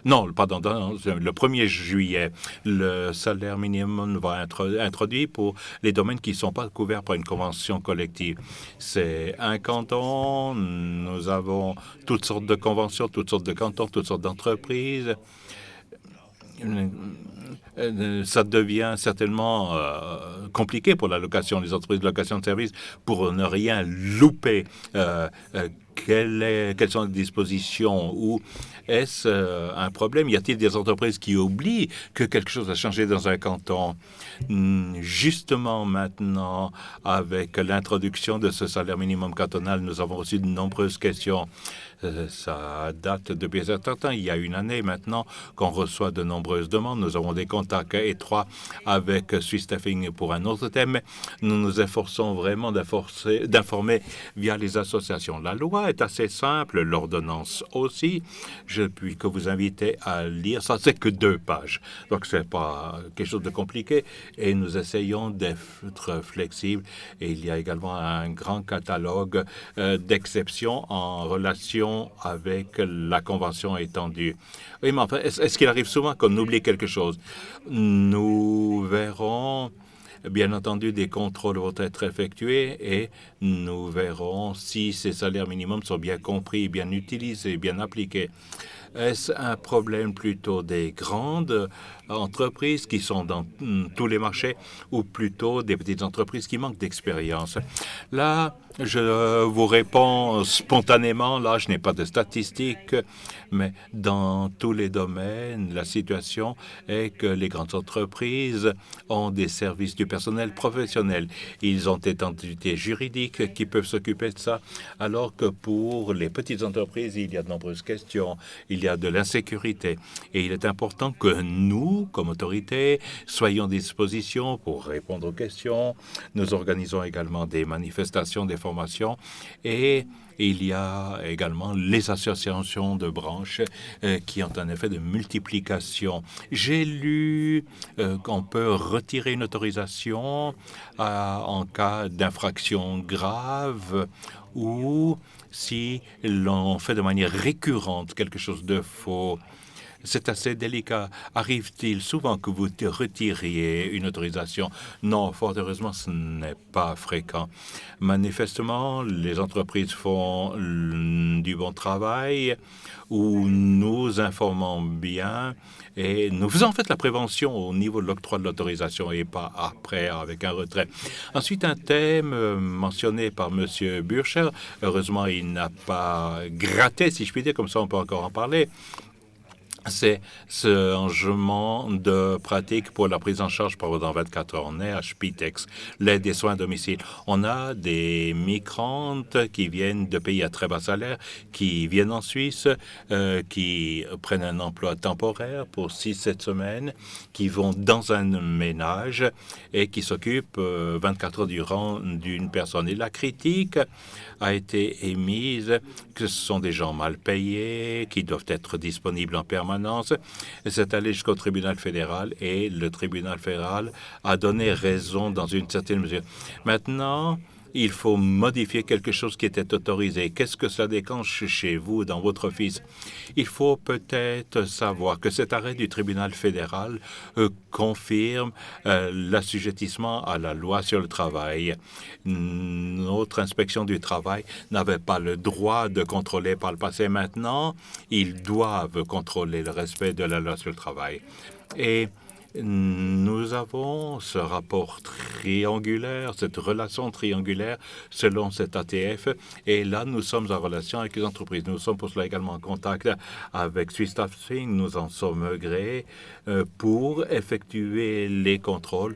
non, pardon, le 1er juillet, le salaire minimum va être introduit pour les domaines qui ne sont pas couverts par une convention collective. C'est un canton, nous avons toutes sortes de conventions, toutes sortes de cantons, toutes sortes d'entreprises. Ça devient certainement compliqué pour la location, les entreprises de location de services, pour ne rien louper. Quelles sont les dispositions ou est-ce un problème? Y a-t-il des entreprises qui oublient que quelque chose a changé dans un canton? Justement maintenant, avec l'introduction de ce salaire minimum cantonal, nous avons reçu de nombreuses questions. Ça date depuis un certain temps. Il y a une année maintenant qu'on reçoit de nombreuses demandes. Nous avons des contacts étroits avec Swiss Staffing pour un autre thème. Nous nous efforçons vraiment d'informer via les associations. La loi est assez simple, l'ordonnance aussi. Je puis que vous inviter à lire. Ça, c'est que 2 pages. Donc, c'est pas quelque chose de compliqué. Et nous essayons d'être flexibles. Et il y a également un grand catalogue d'exceptions en relation avec la convention étendue. Oui, mais enfin, est-ce qu'il arrive souvent qu'on oublie quelque chose? Nous verrons, bien entendu, des contrôles vont être effectués et nous verrons si ces salaires minimums sont bien compris, bien utilisés, bien appliqués. Est-ce un problème plutôt des grandes entreprises qui sont dans tous les marchés ou plutôt des petites entreprises qui manquent d'expérience? Là, Je vous réponds spontanément, là, je n'ai pas de statistiques, mais dans tous les domaines, la situation est que les grandes entreprises ont des services du personnel professionnel. Ils ont des entités juridiques qui peuvent s'occuper de ça, alors que pour les petites entreprises, il y a de nombreuses questions, il y a de l'insécurité. Et il est important que nous, comme autorités, soyons à disposition pour répondre aux questions. Nous organisons également des manifestations, des formations et il y a également les associations de branches qui ont un effet de multiplication. J'ai lu qu'on peut retirer une autorisation en cas d'infraction grave ou si l'on fait de manière récurrente quelque chose de faux. C'est assez délicat. Arrive-t-il souvent que vous retiriez une autorisation? Non, fort heureusement, ce n'est pas fréquent. Manifestement, les entreprises font du bon travail où nous informons bien et nous faisons en fait la prévention au niveau de l'octroi de l'autorisation et pas après avec un retrait. Ensuite, un thème mentionné par M. Burcher. Heureusement, il n'a pas gratté, si je puis dire, comme ça on peut encore en parler. C'est ce changement de pratique pour la prise en charge pendant 24 heures. On est à Spitex, l'aide des soins à domicile. On a des migrantes qui viennent de pays à très bas salaire, qui viennent en Suisse, qui prennent un emploi temporaire pour 6-7 semaines, qui vont dans un ménage et qui s'occupent 24 heures durant d'une personne. Et la critique a été émise que ce sont des gens mal payés, qui doivent être disponibles en permanence. C'est allé jusqu'au tribunal fédéral et le tribunal fédéral a donné raison dans une certaine mesure. Maintenant, il faut modifier quelque chose qui était autorisé. Qu'est-ce que ça déclenche chez vous, dans votre office? Il faut peut-être savoir que cet arrêt du tribunal fédéral confirme l'assujettissement à la loi sur le travail. Notre inspection du travail n'avait pas le droit de contrôler par le passé. Maintenant, ils doivent contrôler le respect de la loi sur le travail. Et nous avons ce rapport triangulaire, cette relation triangulaire selon cet ATF. Et là, nous sommes en relation avec les entreprises. Nous sommes pour cela également en contact avec Swiss Staffing. Nous en sommes grés pour effectuer les contrôles.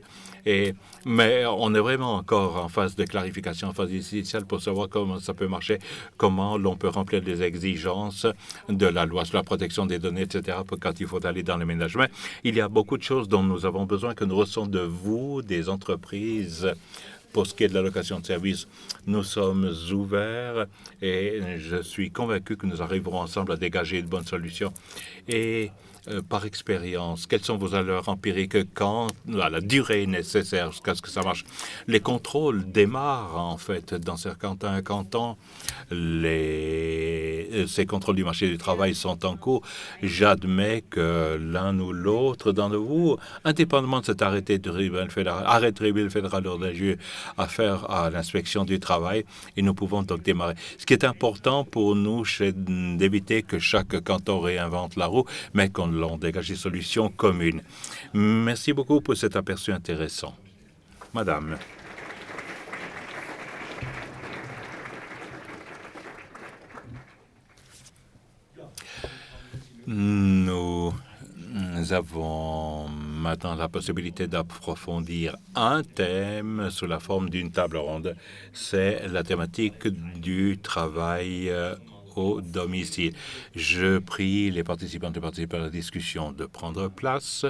Mais on est vraiment encore en phase de clarification, en phase initiale pour savoir comment ça peut marcher, comment l'on peut remplir les exigences de la loi sur la protection des données, etc., quand il faut aller dans le ménagement. Il y a beaucoup de choses dont nous avons besoin que nous recevons de vous, des entreprises. Pour ce qui est de l'allocation de services, nous sommes ouverts et je suis convaincu que nous arriverons ensemble à dégager de bonnes solutions. Et par expérience, quelles sont vos valeurs empiriques quand la durée nécessaire jusqu'à ce que ça marche? Les contrôles démarrent en fait dans certains cantons. Ces contrôles du marché du travail sont en cours. J'admets que l'un ou l'autre d'entre vous, indépendamment de cet arrêté de tribunal fédéral ordinaire à faire à l'inspection du travail, et nous pouvons donc démarrer. Ce qui est important pour nous, c'est d'éviter que chaque canton réinvente la roue, mais qu'on dégage des solutions communes. Merci beaucoup pour cet aperçu intéressant. Madame. Nous avons maintenant la possibilité d'approfondir un thème sous la forme d'une table ronde. C'est la thématique du travail au domicile. Je prie les participants de participer à la discussion de prendre place.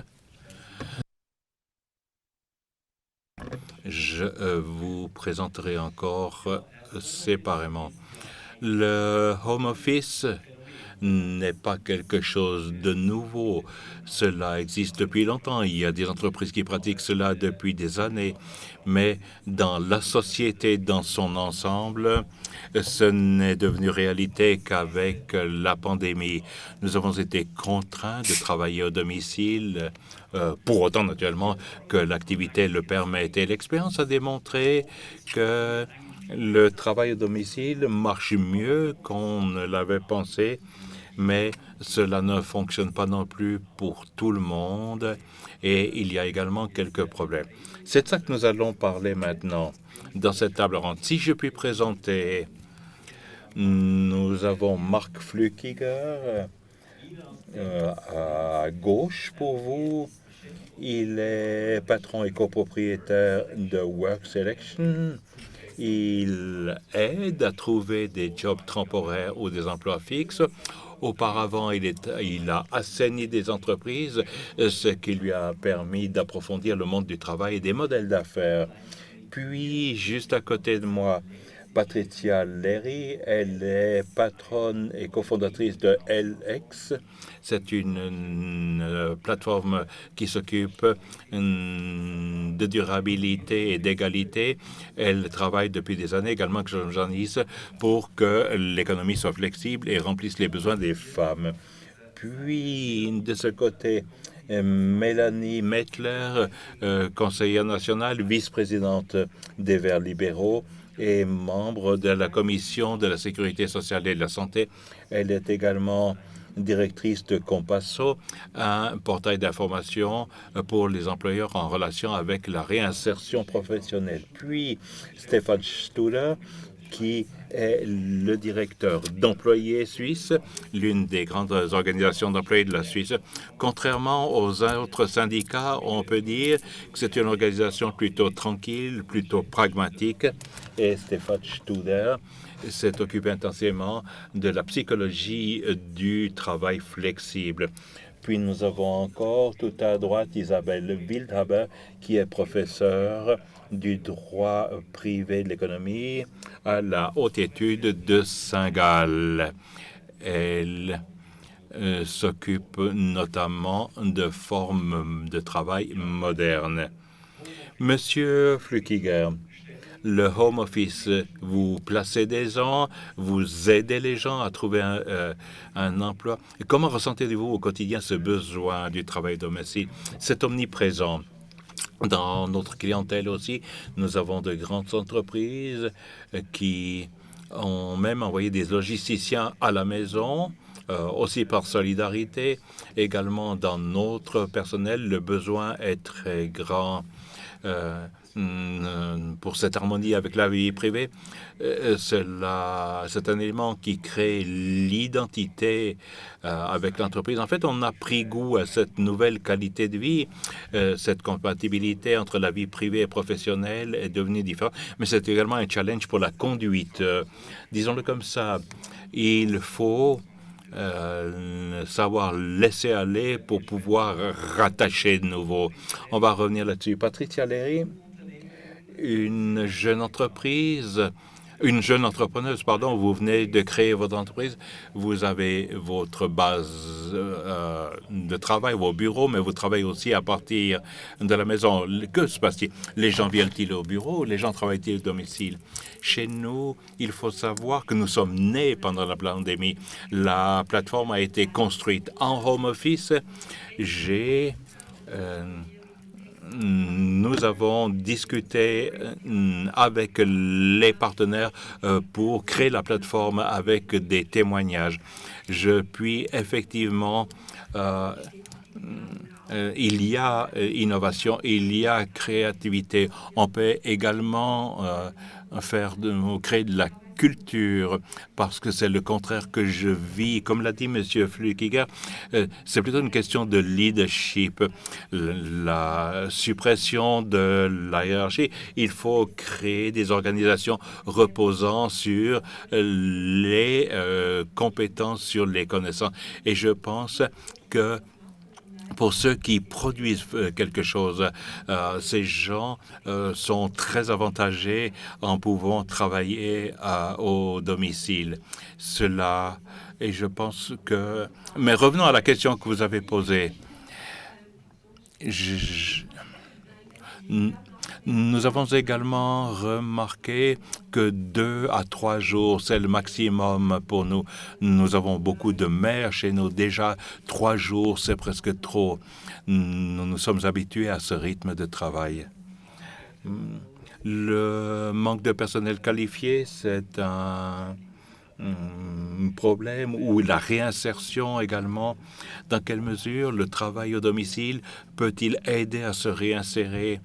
Je vous présenterai encore séparément. Le home office n'est pas quelque chose de nouveau. Cela existe depuis longtemps. Il y a des entreprises qui pratiquent cela depuis des années. Mais dans la société dans son ensemble, ce n'est devenu réalité qu'avec la pandémie. Nous avons été contraints de travailler au domicile, pour autant naturellement que l'activité le permette. Et l'expérience a démontré que le travail au domicile marche mieux qu'on ne l'avait pensé. mais cela ne fonctionne pas non plus pour tout le monde et il y a également quelques problèmes. C'est de ça que nous allons parler maintenant dans cette table ronde. Si je puis présenter, nous avons Marc Flukiger à gauche pour vous. Il est patron et copropriétaire de Work Selection. Il aide à trouver des jobs temporaires ou des emplois fixes. Auparavant, il a assaini des entreprises, ce qui lui a permis d'approfondir le monde du travail et des modèles d'affaires. Puis, juste à côté de moi, Patricia Lery, elle est patronne et cofondatrice de LX. C'est une plateforme qui s'occupe de durabilité et d'égalité. Elle travaille depuis des années également que journaliste pour que l'économie soit flexible et remplisse les besoins des femmes. Puis, de ce côté, Mélanie Mettler, conseillère nationale, vice-présidente des Verts libéraux et membre de la Commission de la sécurité sociale et de la santé. Elle est également directrice de Compasso, un portail d'information pour les employeurs en relation avec la réinsertion professionnelle. Puis, Stéphane Stuller, qui est le directeur d'employés suisses, l'une des grandes organisations d'employés de la Suisse. Contrairement aux autres syndicats, on peut dire que c'est une organisation plutôt tranquille, plutôt pragmatique. Et Stéphane Studer s'est occupé intensément de la psychologie du travail flexible. Puis nous avons encore tout à droite Isabelle Wildhaber, qui est professeure du droit privé de l'économie à la Haute Étude de Saint-Gall. Elle s'occupe notamment de formes de travail modernes. Monsieur Flukiger, le home office, vous placez des gens, vous aidez les gens à trouver un emploi. Comment ressentez-vous au quotidien ce besoin du travail domicile? C'est omniprésent. Dans notre clientèle aussi, nous avons de grandes entreprises qui ont même envoyé des logisticiens à la maison, aussi par solidarité. Également, dans notre personnel, le besoin est très grand. Pour cette harmonie avec la vie privée. C'est un élément qui crée l'identité avec l'entreprise. En fait, on a pris goût à cette nouvelle qualité de vie. Cette compatibilité entre la vie privée et professionnelle est devenue différente, mais c'est également un challenge pour la conduite. Disons-le comme ça, il faut savoir laisser aller pour pouvoir rattacher de nouveau. On va revenir là-dessus. Patricia Lery, une jeune entrepreneuse, pardon, vous venez de créer votre entreprise, vous avez votre base de travail, vos bureaux, mais vous travaillez aussi à partir de la maison. Que se passe-t-il? Les gens viennent-ils au bureau? Les gens travaillent-ils au domicile? Chez nous, il faut savoir que nous sommes nés pendant la pandémie. La plateforme a été construite en home office. Nous avons discuté avec les partenaires pour créer la plateforme avec des témoignages. Je puis effectivement, il y a innovation, il y a créativité. On peut également créer de la culture, parce que c'est le contraire que je vis. Comme l'a dit M. Flukiger, c'est plutôt une question de leadership. La suppression de la hiérarchie, il faut créer des organisations reposant sur les compétences, sur les connaissances. Et je pense que pour ceux qui produisent quelque chose, ces gens sont très avantagés en pouvant travailler au domicile. Et je pense que... Mais revenons à la question que vous avez posée. Nous avons également remarqué que 2 à 3 jours, c'est le maximum pour nous. Nous avons beaucoup de mères chez nous. Déjà, 3 jours, c'est presque trop. Nous nous sommes habitués à ce rythme de travail. Le manque de personnel qualifié, c'est un problème, ou la réinsertion également. Dans quelle mesure le travail au domicile peut-il aider à se réinsérer?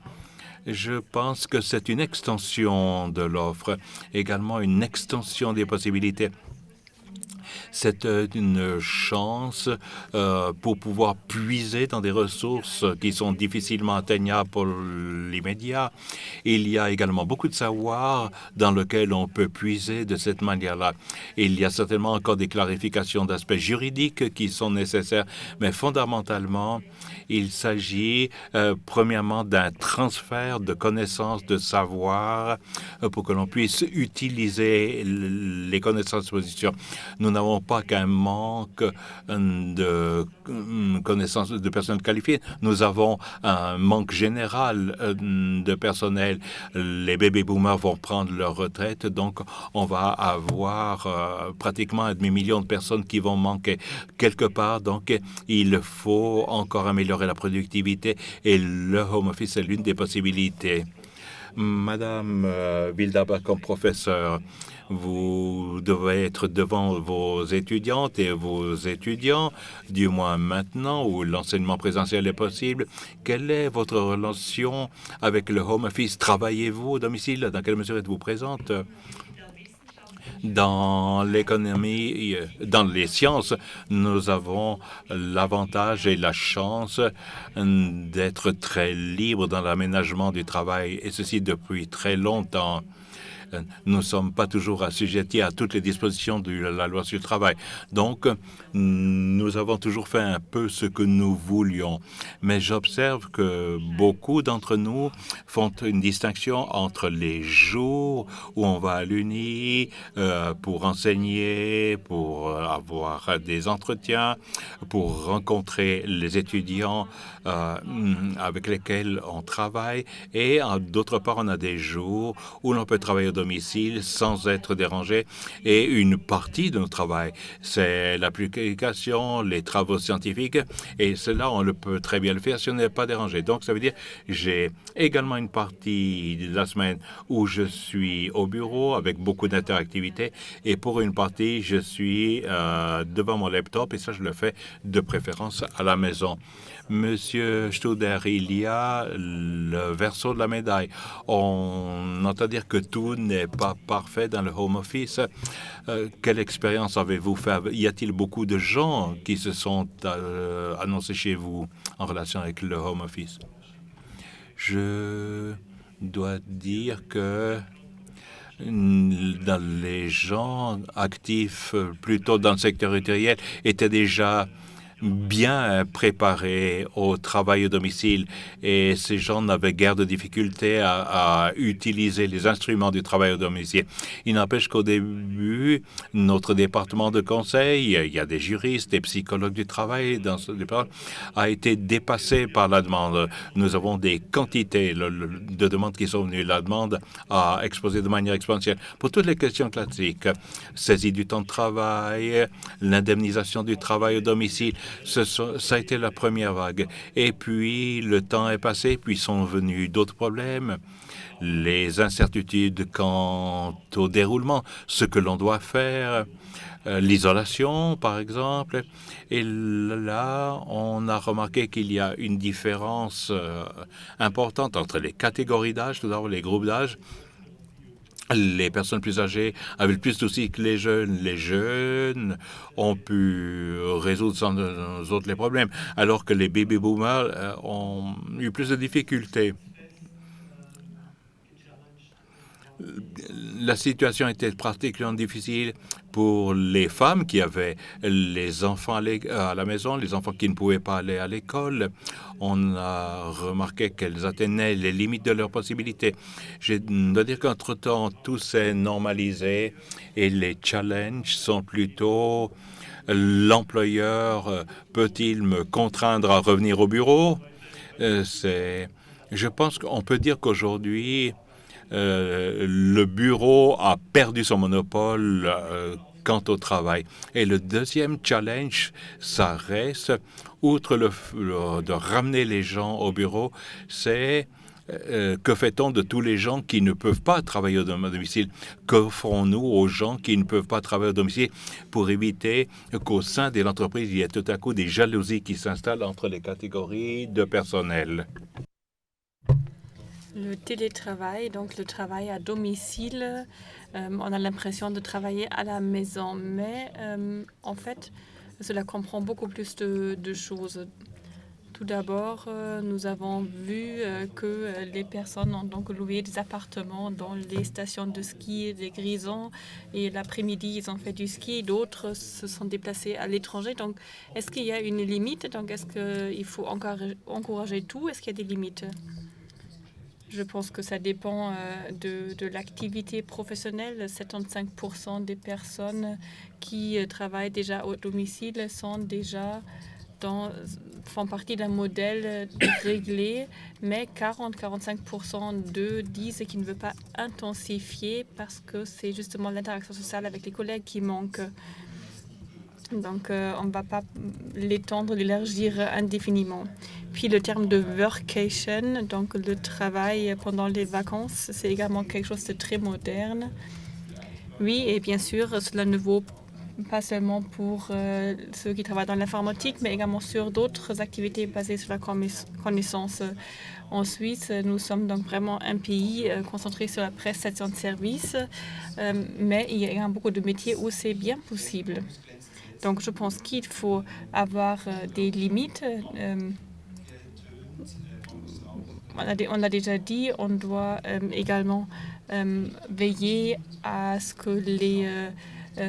Je pense que c'est une extension de l'offre, également une extension des possibilités. C'est une chance pour pouvoir puiser dans des ressources qui sont difficilement atteignables pour l'immédiat. Il y a également beaucoup de savoir dans lequel on peut puiser de cette manière-là. Il y a certainement encore des clarifications d'aspects juridiques qui sont nécessaires, mais fondamentalement, il s'agit premièrement d'un transfert de connaissances, de savoir pour que l'on puisse utiliser les connaissances à disposition. Nous n'avons pas qu'un manque de connaissances de personnel qualifié. Nous avons un manque général de personnel. Les baby boomers vont prendre leur retraite, donc on va avoir pratiquement un demi-million de personnes qui vont manquer quelque part. Donc il faut encore améliorer la productivité et le home office est l'une des possibilités. Madame Bilderberg, comme professeur, vous devez être devant vos étudiantes et vos étudiants, du moins maintenant où l'enseignement présentiel est possible. Quelle est votre relation avec le home office? Travaillez-vous au domicile? Dans quelle mesure êtes-vous présente? Dans l'économie, dans les sciences, nous avons l'avantage et la chance d'être très libres dans l'aménagement du travail, et ceci depuis très longtemps. Nous ne sommes pas toujours assujettis à toutes les dispositions de la loi sur le travail. Donc, nous avons toujours fait un peu ce que nous voulions. Mais j'observe que beaucoup d'entre nous font une distinction entre les jours où on va à l'Uni pour enseigner, pour avoir des entretiens, pour rencontrer les étudiants avec lesquels on travaille. Et d'autre part, on a des jours où l'on peut travailler au domicile sans être dérangé. Et une partie de notre travail, c'est l'application, les travaux scientifiques. Et cela, on le peut très bien le faire si on n'est pas dérangé. Donc, ça veut dire j'ai également une partie de la semaine où je suis au bureau avec beaucoup d'interactivité. Et pour une partie, je suis devant mon laptop. Et ça, je le fais de préférence à la maison. Monsieur Studer, il y a le verso de la médaille. On entend dire que tout n'est pas parfait dans le home office. Quelle expérience avez-vous fait? Y a-t-il beaucoup de gens qui se sont annoncés chez vous en relation avec le home office? Je dois dire que dans les gens actifs plutôt dans le secteur retail étaient déjà bien préparés au travail au domicile et ces gens n'avaient guère de difficulté à utiliser les instruments du travail au domicile. Il n'empêche qu'au début, notre département de conseil, il y a des juristes, des psychologues du travail dans ce département, a été dépassé par la demande. Nous avons des quantités de demandes qui sont venues. La demande a explosé de manière exponentielle. Pour toutes les questions classiques, saisie du temps de travail, l'indemnisation du travail au domicile, ça a été la première vague. Et puis, le temps est passé, puis sont venus d'autres problèmes. Les incertitudes quant au déroulement, ce que l'on doit faire, l'isolation, par exemple. Et là, on a remarqué qu'il y a une différence importante entre les catégories d'âge, tout d'abord les groupes d'âge. Les personnes plus âgées avaient le plus de soucis que les jeunes. Les jeunes ont pu résoudre sans autres les problèmes, alors que les baby boomers ont eu plus de difficultés. La situation était particulièrement difficile pour les femmes qui avaient les enfants à la maison, les enfants qui ne pouvaient pas aller à l'école. On a remarqué qu'elles atteignaient les limites de leurs possibilités. Je dois dire qu'entre-temps, tout s'est normalisé et les challenges sont plutôt l'employeur peut-il me contraindre à revenir au bureau? Je pense qu'on peut dire qu'aujourd'hui, le bureau a perdu son monopole quant au travail. Et le deuxième challenge, ça reste, outre de ramener les gens au bureau, c'est Que fait-on de tous les gens qui ne peuvent pas travailler au domicile? Que ferons-nous aux gens qui ne peuvent pas travailler au domicile pour éviter qu'au sein de l'entreprise, il y ait tout à coup des jalousies qui s'installent entre les catégories de personnel? Le télétravail, donc le travail à domicile, on a l'impression de travailler à la maison, mais en fait, cela comprend beaucoup plus de choses. Tout d'abord, nous avons vu que les personnes ont donc loué des appartements dans les stations de ski des Grisons et l'après-midi, ils ont fait du ski. D'autres se sont déplacés à l'étranger. Donc, est-ce qu'il y a une limite? Donc, est-ce qu'il faut encourager tout? Est-ce qu'il y a des limites? Je pense que ça dépend de l'activité professionnelle. 75% des personnes qui travaillent déjà au domicile font partie d'un modèle réglé, mais 40-45% d'eux disent qu'ils ne veulent pas intensifier parce que c'est justement l'interaction sociale avec les collègues qui manque. Donc, on ne va pas l'étendre, l'élargir indéfiniment. Puis le terme de workation, donc le travail pendant les vacances, c'est également quelque chose de très moderne. Oui, et bien sûr, cela ne vaut pas seulement pour ceux qui travaillent dans l'informatique, mais également sur d'autres activités basées sur la connaissance. En Suisse, nous sommes donc vraiment un pays concentré sur la prestation de services, mais il y a également beaucoup de métiers où c'est bien possible. Donc, je pense qu'il faut avoir des limites. On a déjà dit, on doit également veiller à ce que les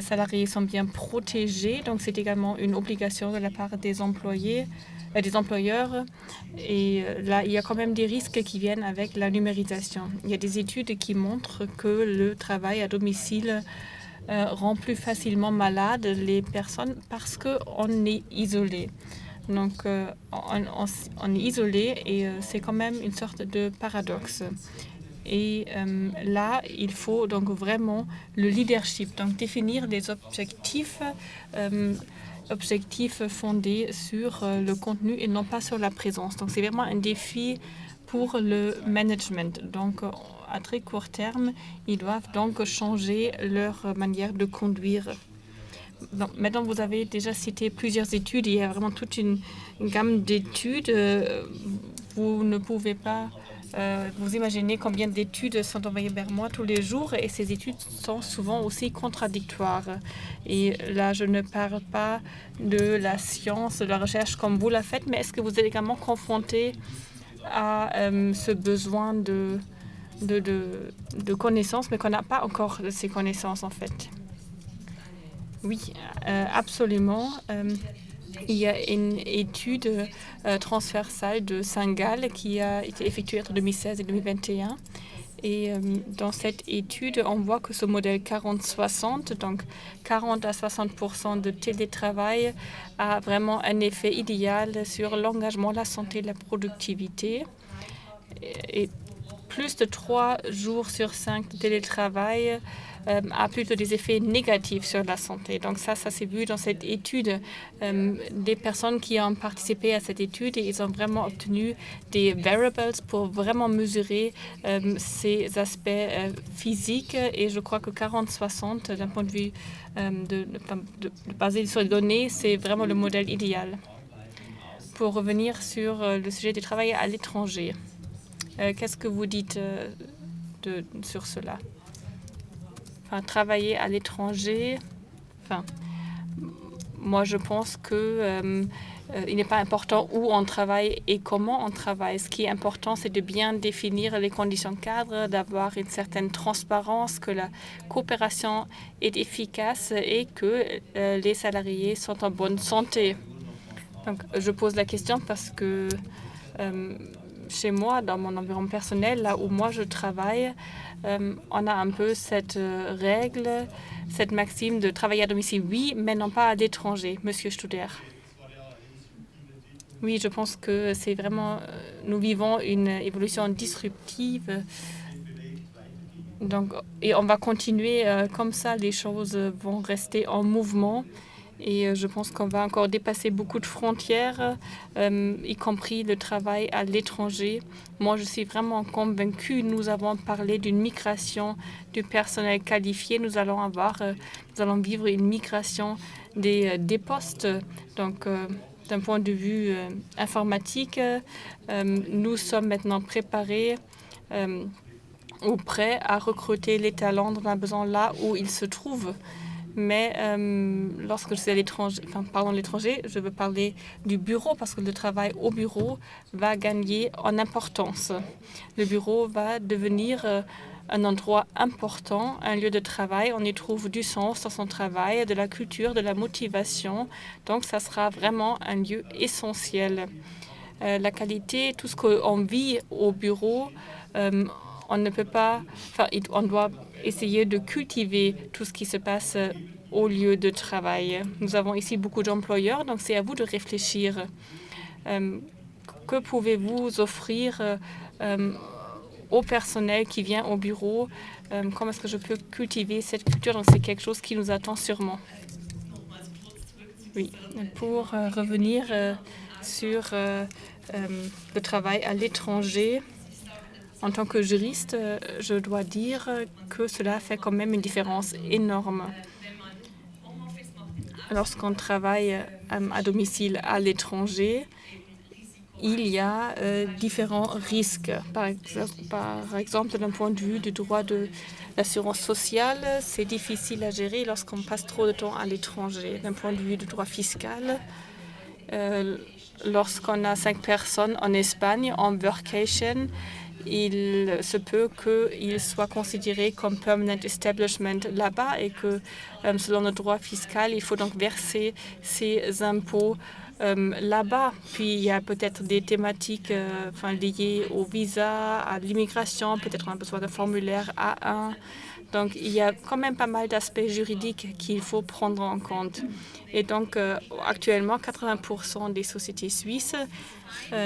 salariés sont bien protégés. Donc, c'est également une obligation de la part des employeurs. Et là, il y a quand même des risques qui viennent avec la numérisation. Il y a des études qui montrent que le travail à domicile rend plus facilement malade les personnes parce qu'on est isolé. Donc, on est isolé et c'est quand même une sorte de paradoxe. Et là, il faut donc vraiment le leadership, donc définir des objectifs fondés sur le contenu et non pas sur la présence. Donc, c'est vraiment un défi pour le management. Donc, à très court terme, ils doivent donc changer leur manière de conduire. Donc, maintenant, vous avez déjà cité plusieurs études. Il y a vraiment toute une gamme d'études. Vous ne pouvez pas vous imaginez combien d'études sont envoyées vers moi tous les jours et ces études sont souvent aussi contradictoires. Et là, je ne parle pas de la science, de la recherche comme vous la faites, mais est-ce que vous êtes également confronté à ce besoin de connaissances, mais qu'on n'a pas encore ces connaissances en fait? Oui, absolument. Il y a une étude transversale de Saint-Gall qui a été effectuée entre 2016 et 2021. Et dans cette étude, on voit que ce modèle 40-60, donc 40 à 60% de télétravail, a vraiment un effet idéal sur l'engagement, la santé, la productivité. Et plus de 3 jours sur 5 de télétravail a plutôt des effets négatifs sur la santé. Donc ça s'est vu dans cette étude. Des personnes qui ont participé à cette étude, et ils ont vraiment obtenu des variables pour vraiment mesurer ces aspects physiques. Et je crois que 40-60, d'un point de vue basé sur les données, c'est vraiment le modèle idéal. Pour revenir sur le sujet du travail à l'étranger, qu'est-ce que vous dites sur cela? Enfin, travailler à l'étranger, moi je pense que il n'est pas important où on travaille et comment on travaille. Ce qui est important, c'est de bien définir les conditions cadres, d'avoir une certaine transparence, que la coopération est efficace et que les salariés sont en bonne santé. Donc, je pose la question parce que chez moi, dans mon environnement personnel, là où moi je travaille, on a un peu cette règle, cette maxime de travailler à domicile, oui, mais non pas à l'étranger. Monsieur Studer. Oui, je pense que c'est vraiment... nous vivons une évolution disruptive. Donc, et on va continuer comme ça, les choses vont rester en mouvement. Et je pense qu'on va encore dépasser beaucoup de frontières, y compris le travail à l'étranger. Moi, je suis vraiment convaincue. Nous avons parlé d'une migration du personnel qualifié. Nous allons vivre une migration des postes. Donc, d'un point de vue informatique, nous sommes maintenant préparés ou prêts à recruter les talents dont on a besoin là où ils se trouvent. Mais lorsque je suis à l'étranger, parlant de l'étranger, je veux parler du bureau parce que le travail au bureau va gagner en importance. Le bureau va devenir un endroit important, un lieu de travail. On y trouve du sens dans son travail, de la culture, de la motivation. Donc, ça sera vraiment un lieu essentiel. La qualité, tout ce qu'on vit au bureau, on ne peut pas, on doit essayer de cultiver tout ce qui se passe au lieu de travail. Nous avons ici beaucoup d'employeurs, donc c'est à vous de réfléchir. Que pouvez-vous offrir au personnel qui vient au bureau? Comment est-ce que je peux cultiver cette culture? Donc c'est quelque chose qui nous attend sûrement. Oui, pour revenir sur le travail à l'étranger, en tant que juriste, je dois dire que cela fait quand même une différence énorme. Lorsqu'on travaille à domicile à l'étranger, il y a différents risques. Par exemple, d'un point de vue du droit de l'assurance sociale, c'est difficile à gérer lorsqu'on passe trop de temps à l'étranger. D'un point de vue du droit fiscal, lorsqu'on a 5 personnes en Espagne en workation, il se peut qu'il soit considéré comme permanent establishment là-bas et que, selon le droit fiscal, il faut donc verser ses impôts là-bas. Puis, il y a peut-être des thématiques liées au visa, à l'immigration. Peut-être on a besoin d'un formulaire A1. Donc, il y a quand même pas mal d'aspects juridiques qu'il faut prendre en compte. Et donc, actuellement, 80% des sociétés suisses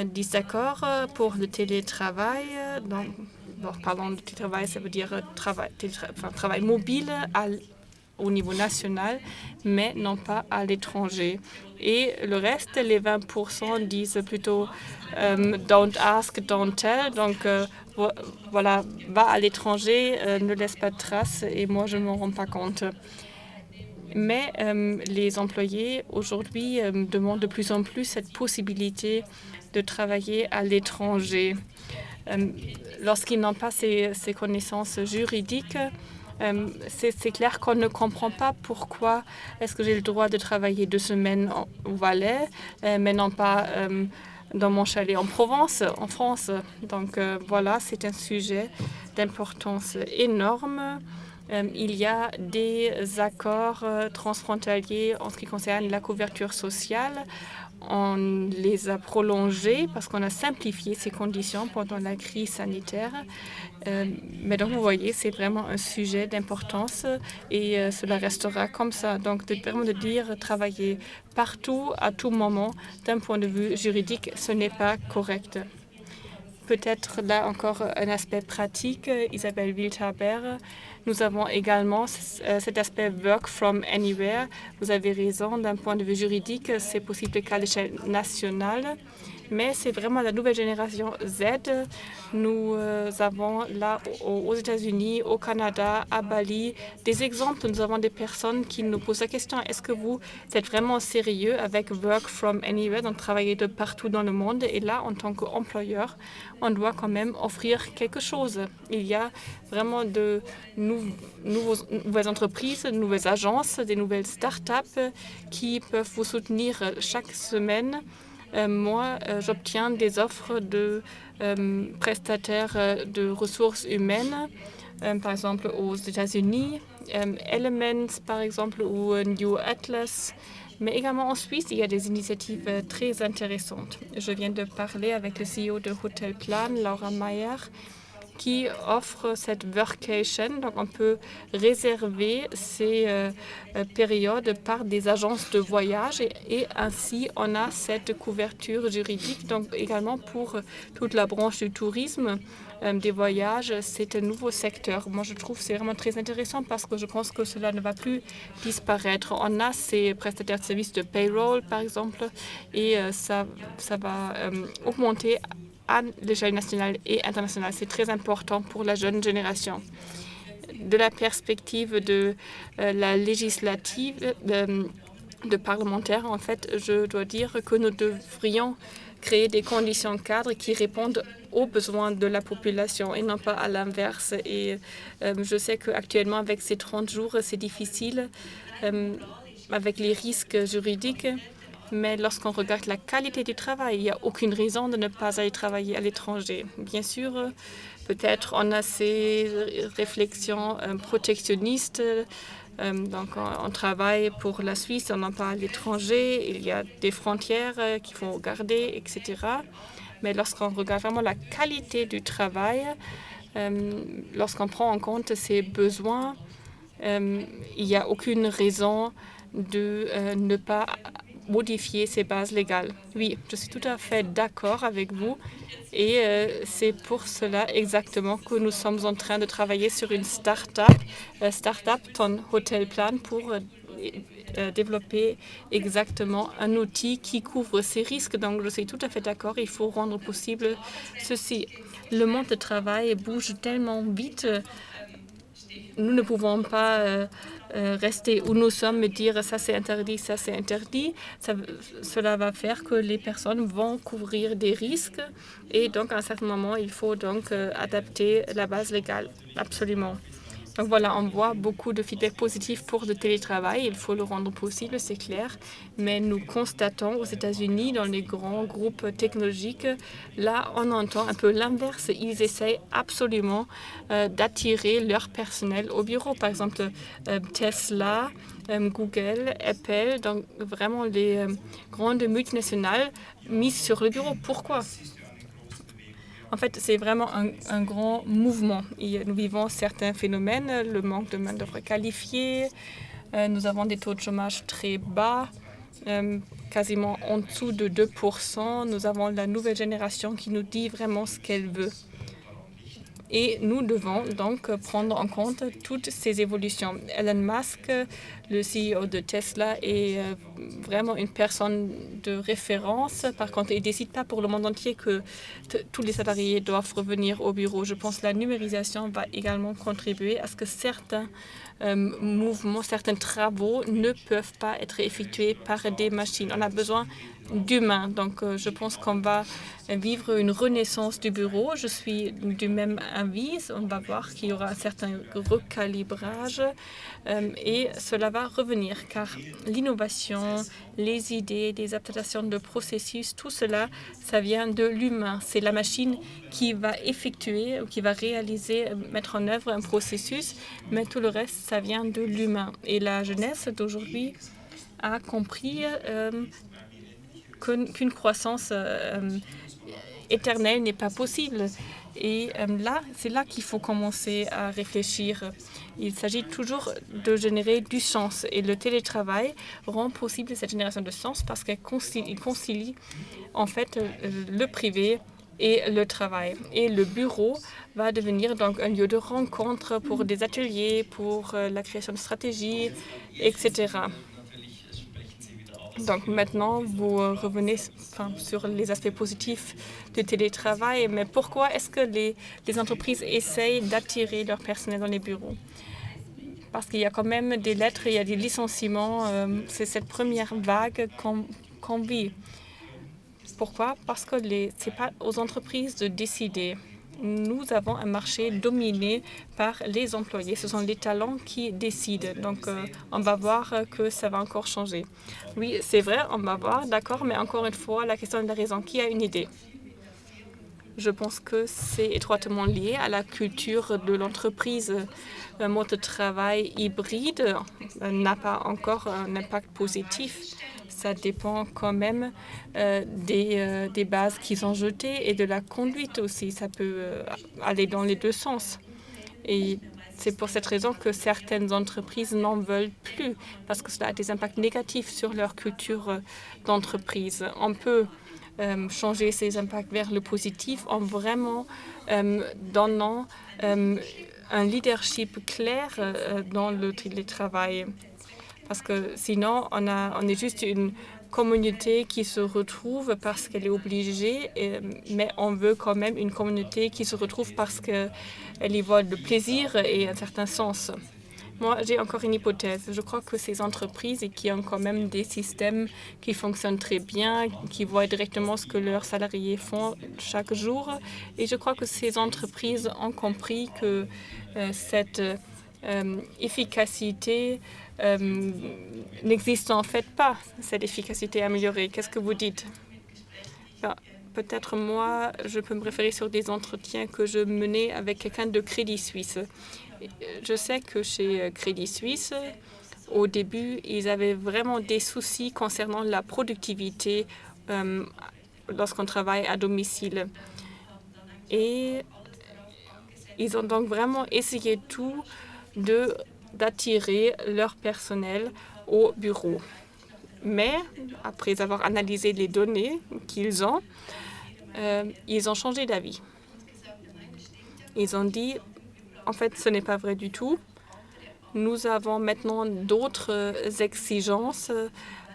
disent d'accord pour le télétravail. Pardon, le télétravail, ça veut dire travail mobile au niveau national, mais non pas à l'étranger. Et le reste, les 20% disent plutôt don't ask, don't tell. Donc, voilà, va à l'étranger, ne laisse pas de traces, et moi, je ne m'en rends pas compte. Mais les employés, aujourd'hui, demandent de plus en plus cette possibilité de travailler à l'étranger. Lorsqu'ils n'ont pas ces connaissances juridiques, c'est clair qu'on ne comprend pas pourquoi est-ce que j'ai le droit de travailler 2 semaines au Valais, mais non pas dans mon chalet en Provence, en France. Donc voilà, c'est un sujet d'importance énorme. Il y a des accords transfrontaliers en ce qui concerne la couverture sociale. On les a prolongés parce qu'on a simplifié ces conditions pendant la crise sanitaire. Mais donc, vous voyez, c'est vraiment un sujet d'importance et cela restera comme ça. Donc, vraiment de dire travailler partout, à tout moment, d'un point de vue juridique, ce n'est pas correct. Peut-être là encore un aspect pratique, Isabelle Wildhaber. Nous avons également cet aspect work from anywhere. Vous avez raison, d'un point de vue juridique, c'est possible qu'à l'échelle nationale, mais c'est vraiment la nouvelle génération Z. Nous avons là aux États-Unis, au Canada, à Bali, des exemples. Nous avons des personnes qui nous posent la question, est-ce que vous êtes vraiment sérieux avec work from anywhere, donc travailler de partout dans le monde? Et là, en tant qu'employeur, on doit quand même offrir quelque chose. Il y a vraiment de nouvelles entreprises, de nouvelles agences, des nouvelles start-up qui peuvent vous soutenir chaque semaine. Moi, j'obtiens des offres de prestataires de ressources humaines, par exemple aux États-Unis, Elements, par exemple, ou New Atlas. Mais également en Suisse, il y a des initiatives très intéressantes. Je viens de parler avec le CEO de Hotel Plan, Laura Meyer, qui offre cette workation. Donc, on peut réserver ces périodes par des agences de voyage et ainsi, on a cette couverture juridique. Donc, également pour toute la branche du tourisme, des voyages, c'est un nouveau secteur. Moi, je trouve que c'est vraiment très intéressant parce que je pense que cela ne va plus disparaître. On a ces prestataires de services de payroll, par exemple, et ça va augmenter à l'échelle nationale et internationale. C'est très important pour la jeune génération. De la perspective de la législative, de parlementaires, en fait, je dois dire que nous devrions créer des conditions cadres qui répondent aux besoins de la population et non pas à l'inverse. Et je sais qu'actuellement, avec ces 30 jours, c'est difficile avec les risques juridiques. Mais lorsqu'on regarde la qualité du travail, il n'y a aucune raison de ne pas aller travailler à l'étranger. Bien sûr, peut-être on a ces réflexions protectionnistes. Donc, on travaille pour la Suisse, on n'en pas à l'étranger. Il y a des frontières qu'il faut garder, etc. Mais lorsqu'on regarde vraiment la qualité du travail, lorsqu'on prend en compte ses besoins, il n'y a aucune raison de ne pas modifier ces bases légales. Oui, je suis tout à fait d'accord avec vous et c'est pour cela exactement que nous sommes en train de travailler sur une start-up, Ton Hotel Plan, pour développer exactement un outil qui couvre ces risques. Donc, je suis tout à fait d'accord, il faut rendre possible ceci. Le monde du travail bouge tellement vite. Nous ne pouvons pas rester où nous sommes et dire ça c'est interdit, ça c'est interdit. Cela va faire que les personnes vont couvrir des risques et donc à un certain moment, il faut donc adapter la base légale. Absolument. Donc voilà, on voit beaucoup de feedback positif pour le télétravail. Il faut le rendre possible, c'est clair. Mais nous constatons aux États-Unis, dans les grands groupes technologiques, là, on entend un peu l'inverse. Ils essayent absolument d'attirer leur personnel au bureau. Par exemple, Tesla, Google, Apple, donc vraiment les grandes multinationales mises sur le bureau. Pourquoi ? En fait, c'est vraiment un grand mouvement. Nous vivons certains phénomènes, le manque de main-d'œuvre qualifiée, nous avons des taux de chômage très bas, quasiment en dessous de 2%. Nous avons la nouvelle génération qui nous dit vraiment ce qu'elle veut. Et nous devons donc prendre en compte toutes ces évolutions. Elon Musk, le CEO de Tesla, est vraiment une personne de référence. Par contre, il ne décide pas pour le monde entier que tous les salariés doivent revenir au bureau. Je pense que la numérisation va également contribuer à ce que certains mouvements, certains travaux ne peuvent pas être effectués par des machines. On a besoin d'humains. Donc, je pense qu'on va vivre une renaissance du bureau. Je suis du même avis. On va voir qu'il y aura un certain recalibrage et cela va revenir car l'innovation, les idées, les adaptations de processus, tout cela, ça vient de l'humain. C'est la machine qui va effectuer, qui va réaliser, mettre en œuvre un processus, mais tout le reste, ça vient de l'humain. Et la jeunesse d'aujourd'hui a compris qu'une croissance éternelle n'est pas possible. Et là, c'est là qu'il faut commencer à réfléchir. Il s'agit toujours de générer du sens. Et le télétravail rend possible cette génération de sens parce qu'il concilie en fait le privé et le travail. Et le bureau va devenir donc un lieu de rencontre pour des ateliers, pour la création de stratégies, etc. Donc maintenant, vous revenez sur les aspects positifs du télétravail, mais pourquoi est-ce que les entreprises essayent d'attirer leur personnel dans les bureaux? Parce qu'il y a quand même des lettres, il y a des licenciements, c'est cette première vague qu'on vit. Pourquoi? Parce que ce n'est pas aux entreprises de décider. Nous avons un marché dominé par les employés. Ce sont les talents qui décident. Donc, on va voir que ça va encore changer. Oui, c'est vrai, on va voir, d'accord, mais encore une fois, la question de la raison. Qui a une idée? Je pense que c'est étroitement lié à la culture de l'entreprise. Le mode de travail hybride n'a pas encore un impact positif. Ça dépend quand même des bases qu'ils ont jetées et de la conduite aussi. Ça peut aller dans les deux sens. Et c'est pour cette raison que certaines entreprises n'en veulent plus, parce que cela a des impacts négatifs sur leur culture d'entreprise. On peut changer ces impacts vers le positif en vraiment donnant un leadership clair dans le télétravail. Parce que sinon, on est juste une communauté qui se retrouve parce qu'elle est obligée, mais on veut quand même une communauté qui se retrouve parce qu'elle y voit le plaisir et un certain sens. Moi, j'ai encore une hypothèse. Je crois que ces entreprises qui ont quand même des systèmes qui fonctionnent très bien, qui voient directement ce que leurs salariés font chaque jour. Et je crois que ces entreprises ont compris que cette efficacité n'existe en fait pas, cette efficacité améliorée. Qu'est-ce que vous dites? Peut-être moi, je peux me référer sur des entretiens que je menais avec quelqu'un de Crédit Suisse. Je sais que chez Crédit Suisse, au début, ils avaient vraiment des soucis concernant la productivité lorsqu'on travaille à domicile. Et ils ont donc vraiment essayé tout d'attirer leur personnel au bureau. Mais après avoir analysé les données qu'ils ont, ils ont changé d'avis. Ils ont dit, en fait, ce n'est pas vrai du tout. Nous avons maintenant d'autres exigences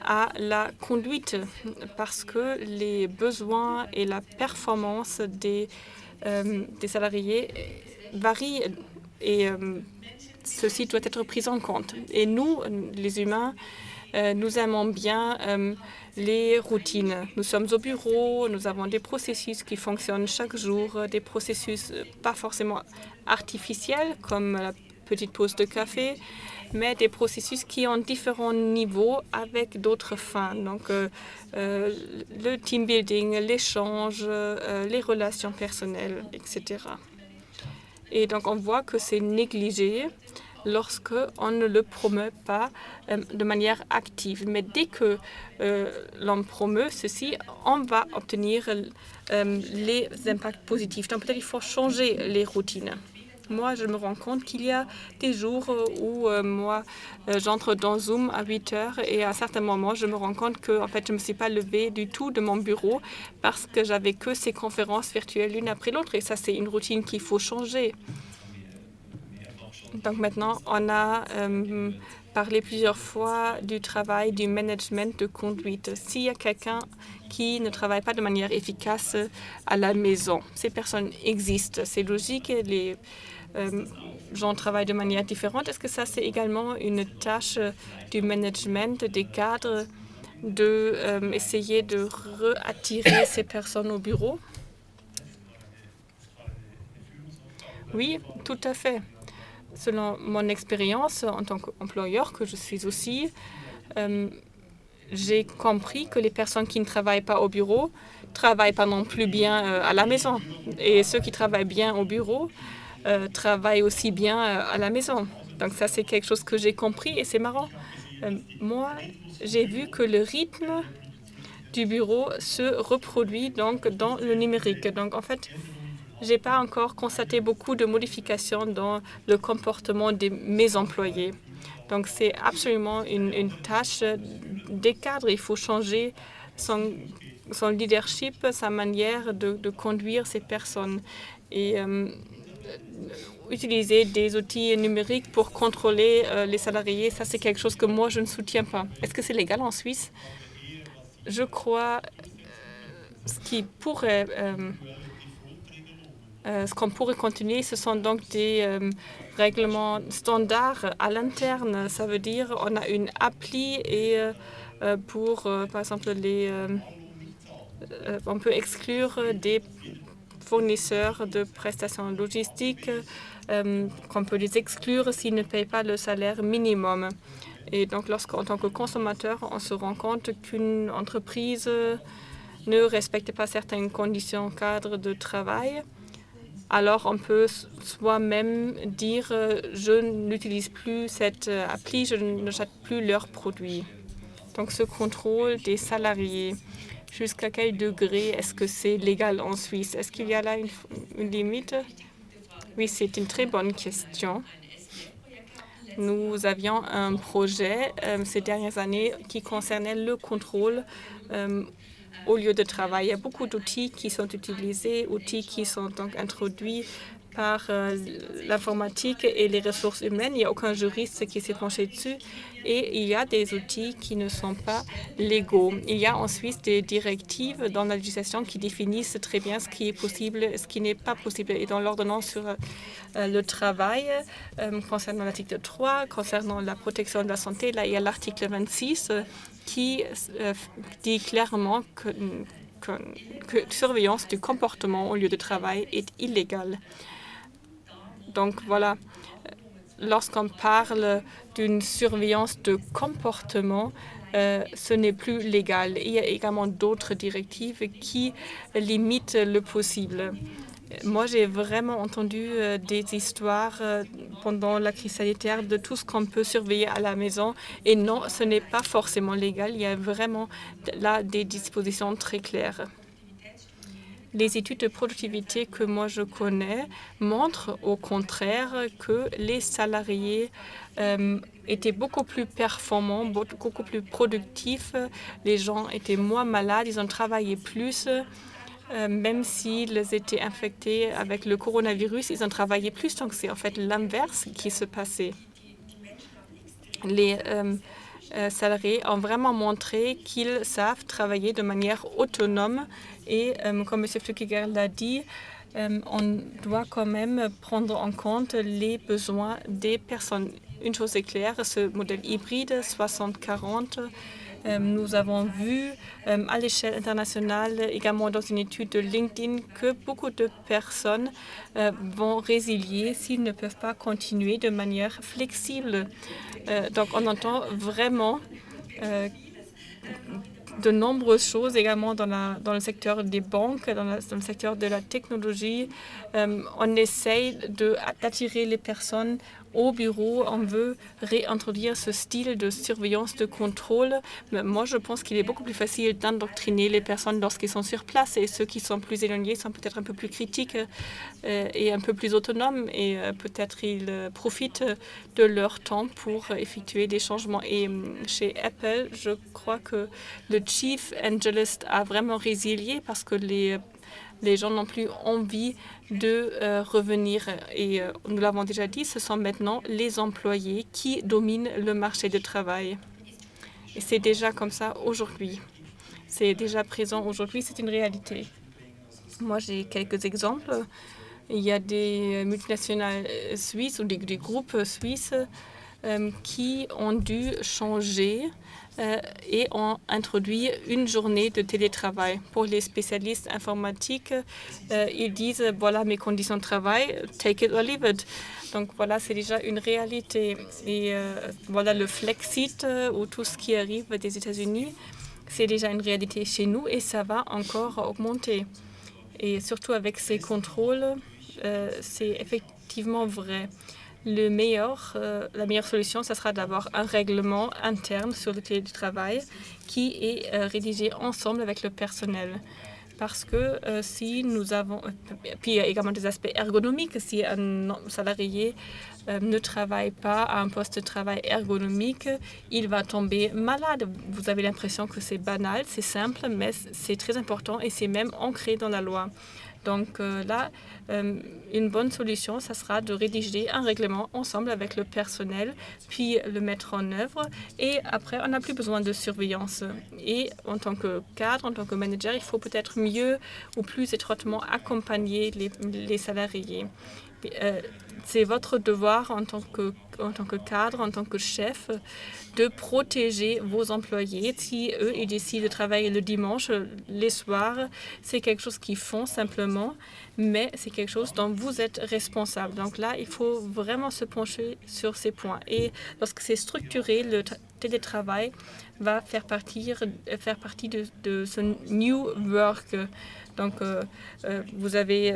à la conduite parce que les besoins et la performance des salariés varient et ceci doit être pris en compte. Et nous, les humains, nous aimons bien les routines. Nous sommes au bureau, nous avons des processus qui fonctionnent chaque jour, des processus pas forcément artificiels comme la petite pause de café, mais des processus qui ont différents niveaux avec d'autres fins. Donc, le team building, l'échange, les relations personnelles, etc. Et donc, on voit que c'est négligé lorsque on ne le promeut pas de manière active. Mais dès que l'on promeut ceci, on va obtenir les impacts positifs. Donc peut-être il faut changer les routines. Moi, je me rends compte qu'il y a des jours où moi, j'entre dans Zoom à 8 heures et à un certain moment, je me rends compte que en fait, je ne me suis pas levée du tout de mon bureau parce que j'avais que ces conférences virtuelles l'une après l'autre. Et ça, c'est une routine qu'il faut changer. Donc maintenant, on a parlé plusieurs fois du travail du management de conduite. S'il y a quelqu'un qui ne travaille pas de manière efficace à la maison, ces personnes existent. C'est logique, les gens travaillent de manière différente. Est-ce que ça, c'est également une tâche du management, des cadres, d'essayer de réattirer ces personnes au bureau? Oui, tout à fait. Selon mon expérience en tant qu'employeur, que je suis aussi, j'ai compris que les personnes qui ne travaillent pas au bureau travaillent pas non plus bien à la maison. Et ceux qui travaillent bien au bureau travaillent aussi bien à la maison. Donc ça, c'est quelque chose que j'ai compris et c'est marrant. Moi, j'ai vu que le rythme du bureau se reproduit donc dans le numérique. Donc en fait, j'ai pas encore constaté beaucoup de modifications dans le comportement de mes employés. Donc, c'est absolument une tâche des cadres. Il faut changer son leadership, sa manière de conduire ces personnes et utiliser des outils numériques pour contrôler les salariés. Ça, c'est quelque chose que moi, je ne soutiens pas. Est-ce que c'est légal en Suisse? Je crois ce qui pourrait... ce qu'on pourrait continuer, ce sont donc des règlements standards à l'interne. Ça veut dire on a une appli et pour, par exemple, on peut exclure des fournisseurs de prestations logistiques, qu'on peut les exclure s'ils ne payent pas le salaire minimum. Et donc, lorsqu'en tant que consommateur, on se rend compte qu'une entreprise ne respecte pas certaines conditions cadres de travail, alors on peut soi-même dire je n'utilise plus cette appli, je n'achète plus leurs produits. Donc ce contrôle des salariés, jusqu'à quel degré est-ce que c'est légal en Suisse? Est-ce qu'il y a là une limite? Oui, c'est une très bonne question. Nous avions un projet ces dernières années qui concernait le contrôle au lieu de travail. Il y a beaucoup d'outils qui sont utilisés, outils qui sont donc introduits par l'informatique et les ressources humaines. Il n'y a aucun juriste qui s'est penché dessus. Et il y a des outils qui ne sont pas légaux. Il y a en Suisse des directives dans la législation qui définissent très bien ce qui est possible, ce qui n'est pas possible. Et dans l'ordonnance sur le travail, concernant l'article 3, concernant la protection de la santé, là, il y a l'article 26 qui dit clairement que surveillance du comportement au lieu de travail est illégale. Donc voilà, lorsqu'on parle d'une surveillance de comportement, ce n'est plus légal. Il y a également d'autres directives qui limitent le possible. Moi, j'ai vraiment entendu des histoires pendant la crise sanitaire de tout ce qu'on peut surveiller à la maison. Et non, ce n'est pas forcément légal. Il y a vraiment là des dispositions très claires. Les études de productivité que moi je connais montrent au contraire que les salariés étaient beaucoup plus performants, beaucoup plus productifs. Les gens étaient moins malades, ils ont travaillé plus. Même s'ils étaient infectés avec le coronavirus, ils ont travaillé plus. Donc c'est en fait l'inverse qui se passait. Les salariés ont vraiment montré qu'ils savent travailler de manière autonome. Et comme M. Flückiger l'a dit, on doit quand même prendre en compte les besoins des personnes. Une chose est claire, ce modèle hybride 60-40, nous avons vu à l'échelle internationale, également dans une étude de LinkedIn, que beaucoup de personnes vont résilier s'ils ne peuvent pas continuer de manière flexible. Donc on entend vraiment de nombreuses choses également dans le secteur des banques, dans le secteur de la technologie. On essaye d'attirer les personnes au bureau. On veut réintroduire ce style de surveillance, de contrôle. Mais moi, je pense qu'il est beaucoup plus facile d'endoctriner les personnes lorsqu'ils sont sur place. Et ceux qui sont plus éloignés sont peut-être un peu plus critiques et un peu plus autonomes. Et peut-être ils profitent de leur temps pour effectuer des changements. Et chez Apple, je crois que le Chief Angelist a vraiment résilié parce que les gens n'ont plus envie de revenir. Et nous l'avons déjà dit, ce sont maintenant les employés qui dominent le marché du travail. Et c'est déjà comme ça aujourd'hui. C'est déjà présent aujourd'hui, c'est une réalité. Moi, j'ai quelques exemples. Il y a des multinationales suisses ou des groupes suisses qui ont dû changer et ont introduit une journée de télétravail. Pour les spécialistes informatiques, ils disent « voilà mes conditions de travail, take it or leave it ». Donc voilà, c'est déjà une réalité. Et voilà le Flexit ou tout ce qui arrive des États-Unis, c'est déjà une réalité chez nous et ça va encore augmenter. Et surtout avec ces contrôles, c'est effectivement vrai. La meilleure solution, ce sera d'avoir un règlement interne sur le télétravail qui est rédigé ensemble avec le personnel. Parce que si nous avons... Puis il y a également des aspects ergonomiques. Si un salarié ne travaille pas à un poste de travail ergonomique, il va tomber malade. Vous avez l'impression que c'est banal, c'est simple, mais c'est très important et c'est même ancré dans la loi. Donc là, une bonne solution, ça sera de rédiger un règlement ensemble avec le personnel, puis le mettre en œuvre. Et après, on n'a plus besoin de surveillance. Et en tant que cadre, en tant que manager, il faut peut-être mieux ou plus étroitement accompagner les salariés. C'est votre devoir en tant que cadre, en tant que chef, de protéger vos employés. Si eux, ils décident de travailler le dimanche, les soirs, c'est quelque chose qu'ils font simplement, mais c'est quelque chose dont vous êtes responsable. Donc là, il faut vraiment se pencher sur ces points. Et lorsque c'est structuré, télétravail va faire partie de ce New Work. Donc, vous avez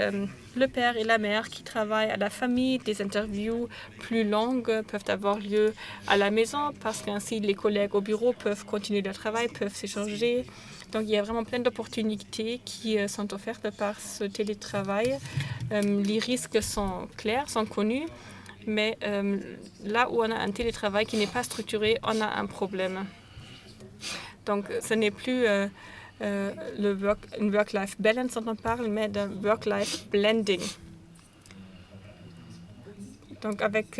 le père et la mère qui travaillent à la famille. Des interviews plus longues peuvent avoir lieu à la maison parce qu'ainsi les collègues au bureau peuvent continuer leur travail, peuvent s'échanger. Donc, il y a vraiment plein d'opportunités qui sont offertes par ce télétravail. Les risques sont clairs, sont connus, mais là où on a un télétravail qui n'est pas structuré, on a un problème. Donc, ce n'est plus une work-life balance dont on parle, mais d'un work-life blending. Donc, avec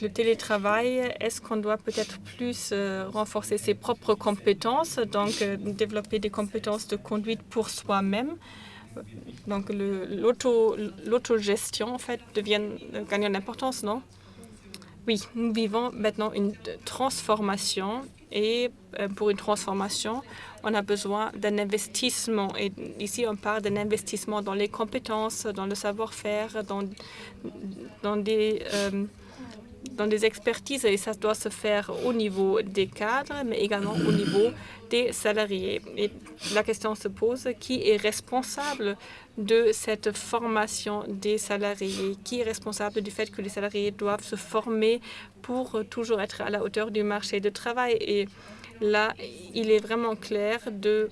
le télétravail, est-ce qu'on doit peut-être plus renforcer ses propres compétences, donc développer des compétences de conduite pour soi-même? Donc, l'autogestion, en fait, gagne en importance, non? Oui, nous vivons maintenant une transformation et pour une transformation, on a besoin d'un investissement. Et ici, on parle d'un investissement dans les compétences, dans le savoir-faire, dans des expertises. Et ça doit se faire au niveau des cadres, mais également au niveau des salariés. Et la question se pose, qui est responsable de cette formation des salariés? Qui est responsable du fait que les salariés doivent se former pour toujours être à la hauteur du marché du travail? Et là, il est vraiment clair de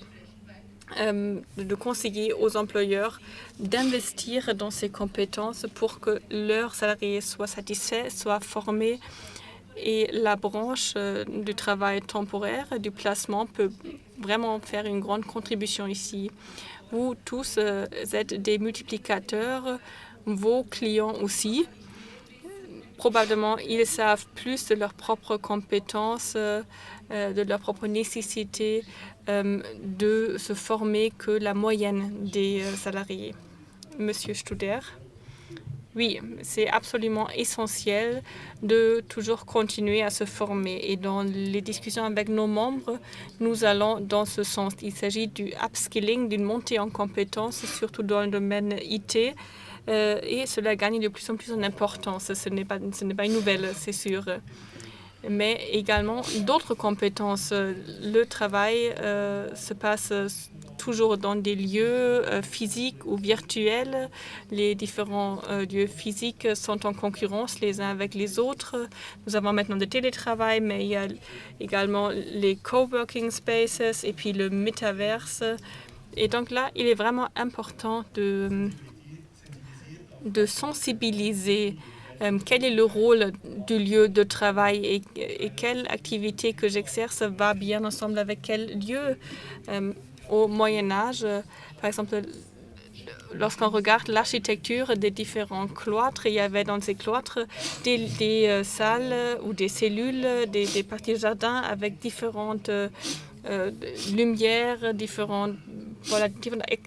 conseiller aux employeurs d'investir dans ces compétences pour que leurs salariés soient satisfaits, soient formés. Et la branche du travail temporaire, du placement, peut vraiment faire une grande contribution ici. Vous tous êtes des multiplicateurs, vos clients aussi. Probablement, ils savent plus de leurs propres compétences, de leurs propres nécessités de se former que la moyenne des salariés. Monsieur Studer. Oui, c'est absolument essentiel de toujours continuer à se former. Et dans les discussions avec nos membres, nous allons dans ce sens. Il s'agit du upskilling, d'une montée en compétences, surtout dans le domaine IT. Et cela gagne de plus en plus en importance. Ce n'est pas une nouvelle, c'est sûr. Mais également d'autres compétences. Le travail se passe toujours dans des lieux physiques ou virtuels. Les différents lieux physiques sont en concurrence les uns avec les autres. Nous avons maintenant le télétravail, mais il y a également les coworking spaces et puis le metaverse. Et donc là, il est vraiment important de sensibiliser quel est le rôle du lieu de travail et quelle activité que j'exerce va bien ensemble avec quel lieu. Au Moyen Âge, par exemple, lorsqu'on regarde l'architecture des différents cloîtres, il y avait dans ces cloîtres des salles ou des cellules, des parties de jardin avec différentes lumières, différentes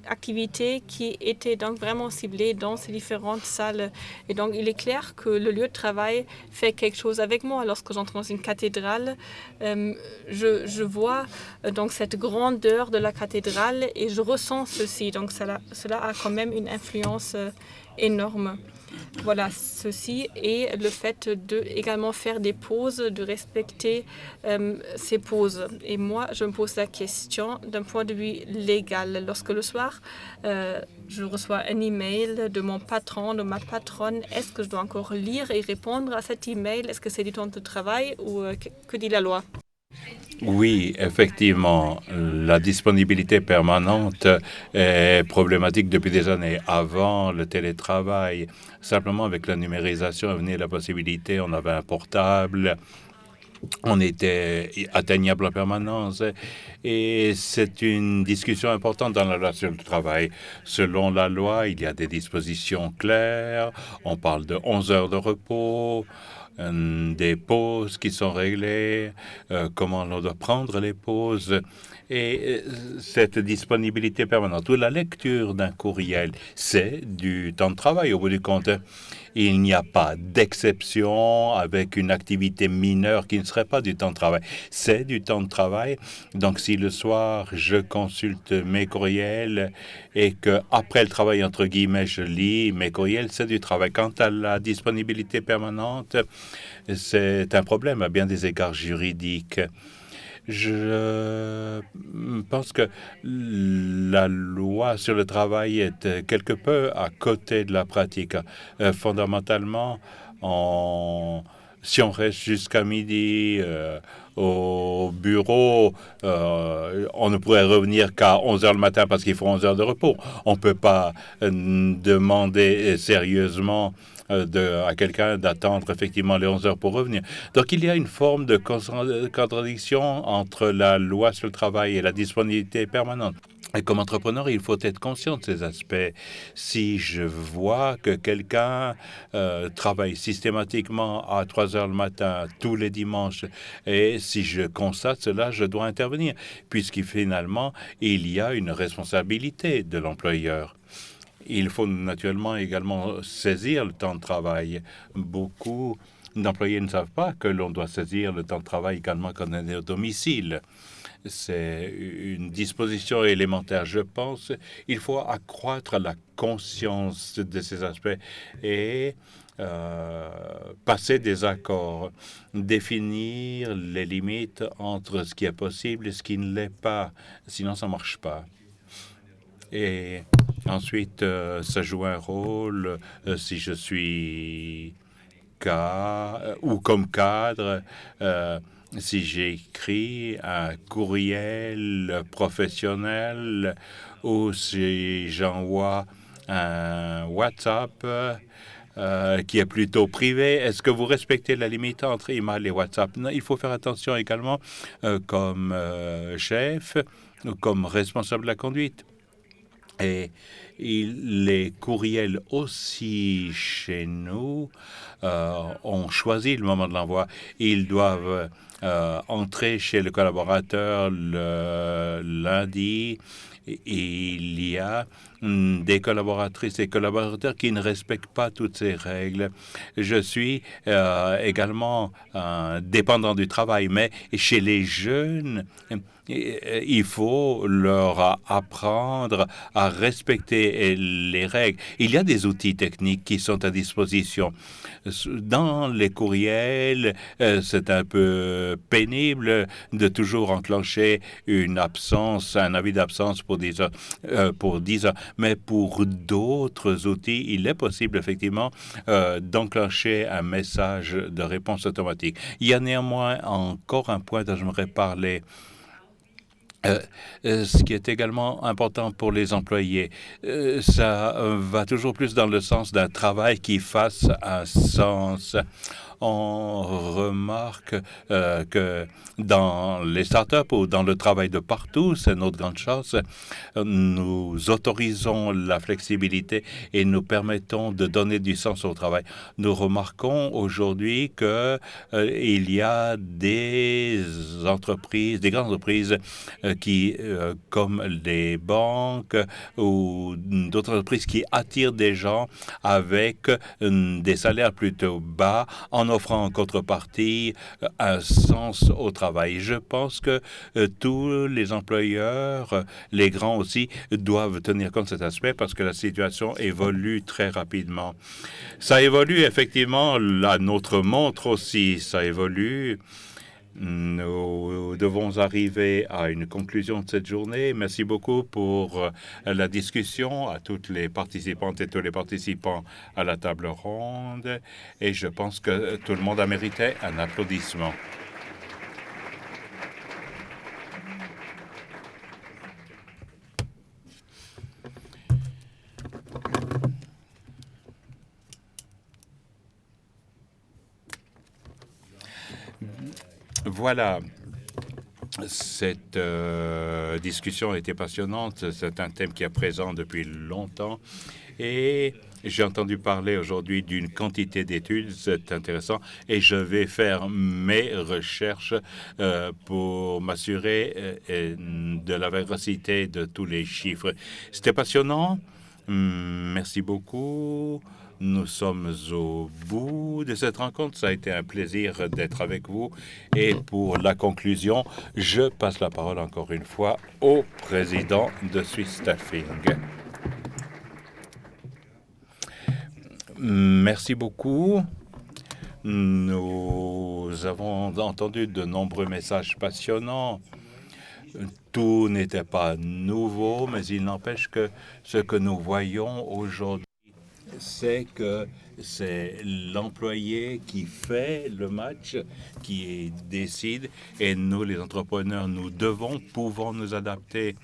activités qui étaient donc vraiment ciblées dans ces différentes salles. Et donc, il est clair que le lieu de travail fait quelque chose avec moi. Lorsque j'entre dans une cathédrale, je vois donc cette grandeur de la cathédrale et je ressens ceci. Donc, cela a quand même une influence énorme. Voilà, ceci et le fait de également faire des pauses, de respecter ces pauses. Et moi, je me pose la question d'un point de vue légal. Lorsque le soir, je reçois un email de mon patron, de ma patronne, est-ce que je dois encore lire et répondre à cet email? Est-ce que c'est du temps de travail ou que dit la loi? Oui, effectivement, la disponibilité permanente est problématique depuis des années. Avant le télétravail, simplement avec la numérisation est venue la possibilité, on avait un portable, on était atteignable en permanence et c'est une discussion importante dans la relation de travail. Selon la loi, il y a des dispositions claires, on parle de 11 heures de repos, des pauses qui sont réglées, comment on doit prendre les pauses. Et cette disponibilité permanente ou la lecture d'un courriel, c'est du temps de travail au bout du compte. Il n'y a pas d'exception avec une activité mineure qui ne serait pas du temps de travail. C'est du temps de travail. Donc, si le soir, je consulte mes courriels et que après le travail, entre guillemets, je lis mes courriels, c'est du travail. Quant à la disponibilité permanente, c'est un problème à bien des égards juridiques. Je pense que la loi sur le travail est quelque peu à côté de la pratique. Fondamentalement, si on reste jusqu'à midi au bureau, on ne pourrait revenir qu'à 11 heures le matin parce qu'il faut 11 heures de repos. On ne peut pas demander sérieusement à quelqu'un d'attendre effectivement les 11 heures pour revenir. Donc, il y a une forme de contradiction entre la loi sur le travail et la disponibilité permanente. Et comme entrepreneur, il faut être conscient de ces aspects. Si je vois que quelqu'un travaille systématiquement à 3 heures le matin, tous les dimanches, et si je constate cela, je dois intervenir, puisque finalement, il y a une responsabilité de l'employeur. Il faut naturellement également saisir le temps de travail. Beaucoup d'employés ne savent pas que l'on doit saisir le temps de travail également quand on est au domicile. C'est une disposition élémentaire, je pense. Il faut accroître la conscience de ces aspects et passer des accords, définir les limites entre ce qui est possible et ce qui ne l'est pas. Sinon, ça ne marche pas. Et ensuite, ça joue un rôle si je suis ou comme cadre, si j'écris un courriel professionnel ou si j'envoie un WhatsApp qui est plutôt privé. Est-ce que vous respectez la limite entre email et WhatsApp? Non, il faut faire attention également comme chef ou comme responsable de la conduite. Et les courriels aussi chez nous ont choisi le moment de l'envoi. Ils doivent entrer chez le collaborateur le lundi. Il y a des collaboratrices et collaborateurs qui ne respectent pas toutes ces règles. Je suis également dépendant du travail, mais chez les jeunes, il faut leur apprendre à respecter les règles. Il y a des outils techniques qui sont à disposition. Dans les courriels, c'est un peu pénible de toujours enclencher une absence, un avis d'absence pour 10 heures. Mais pour d'autres outils, il est possible effectivement d'enclencher un message de réponse automatique. Il y a néanmoins encore un point dont j'aimerais parler. Ce qui est également important pour les employés, ça va toujours plus dans le sens d'un travail qui fasse un sens. On remarque que dans les startups ou dans le travail de partout, c'est notre grande chance, nous autorisons la flexibilité et nous permettons de donner du sens au travail. Nous remarquons aujourd'hui que il y a des entreprises, des grandes entreprises qui, comme les banques ou d'autres entreprises qui attirent des gens avec des salaires plutôt bas en offrant en contrepartie un sens au travail. Je pense que tous les employeurs, les grands aussi, doivent tenir compte de cet aspect parce que la situation évolue très rapidement. Ça évolue effectivement, notre montre aussi, ça évolue. Nous devons arriver à une conclusion de cette journée. Merci beaucoup pour la discussion, à toutes les participantes et tous les participants à la table ronde. Et je pense que tout le monde a mérité un applaudissement. Voilà. Cette discussion a été passionnante. C'est un thème qui est présent depuis longtemps et J'ai entendu parler aujourd'hui d'une quantité d'études, c'est intéressant, et je vais faire mes recherches pour m'assurer de la véracité de tous les chiffres. C'était passionnant. Merci beaucoup. Nous sommes au bout de cette rencontre. Ça a été un plaisir d'être avec vous. Et pour la conclusion, je passe la parole encore une fois au président de Swiss Staffing. Merci beaucoup. Nous avons entendu de nombreux messages passionnants. Tout n'était pas nouveau, mais il n'empêche que ce que nous voyons aujourd'hui, c'est que c'est l'employé qui fait le match, qui décide, et nous, les entrepreneurs, nous pouvons nous adapter.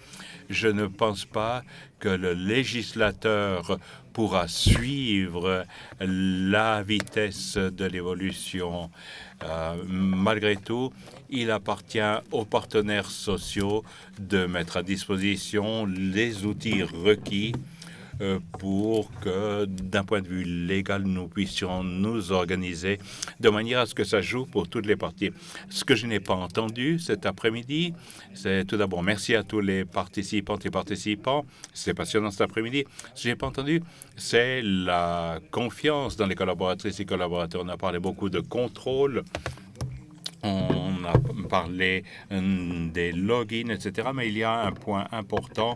Je ne pense pas que le législateur pourra suivre la vitesse de l'évolution. Malgré tout, il appartient aux partenaires sociaux de mettre à disposition les outils requis pour que, d'un point de vue légal, nous puissions nous organiser de manière à ce que ça joue pour toutes les parties. Ce que je n'ai pas entendu cet après-midi, c'est tout d'abord merci à tous les participantes et participants. C'est passionnant cet après-midi. Ce que je n'ai pas entendu, c'est la confiance dans les collaboratrices et collaborateurs. On a parlé beaucoup de contrôle. On a parlé des logins, etc. Mais il y a un point important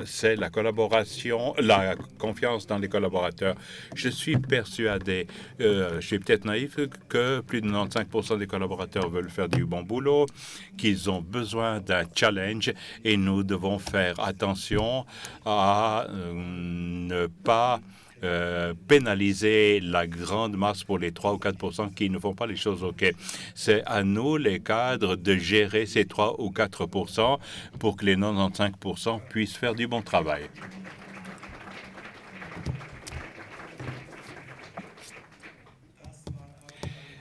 c'est la collaboration, la confiance dans les collaborateurs. Je suis persuadé, je suis peut-être naïf, que plus de 95% des collaborateurs veulent faire du bon boulot, qu'ils ont besoin d'un challenge et nous devons faire attention à ne pas pénaliser la grande masse pour les 3 ou 4% qui ne font pas les choses OK. C'est à nous, les cadres, de gérer ces 3 ou 4% pour que les 95% puissent faire du bon travail.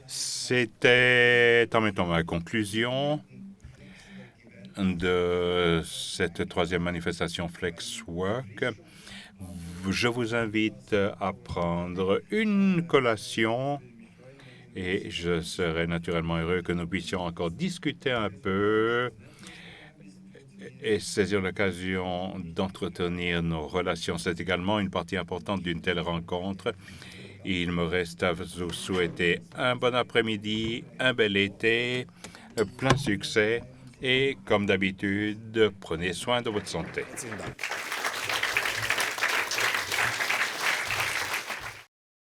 C'était en même temps ma conclusion de cette troisième manifestation FlexWork. Je vous invite à prendre une collation et je serai naturellement heureux que nous puissions encore discuter un peu et saisir l'occasion d'entretenir nos relations. C'est également une partie importante d'une telle rencontre. Il me reste à vous souhaiter un bon après-midi, un bel été, plein succès et, comme d'habitude, prenez soin de votre santé.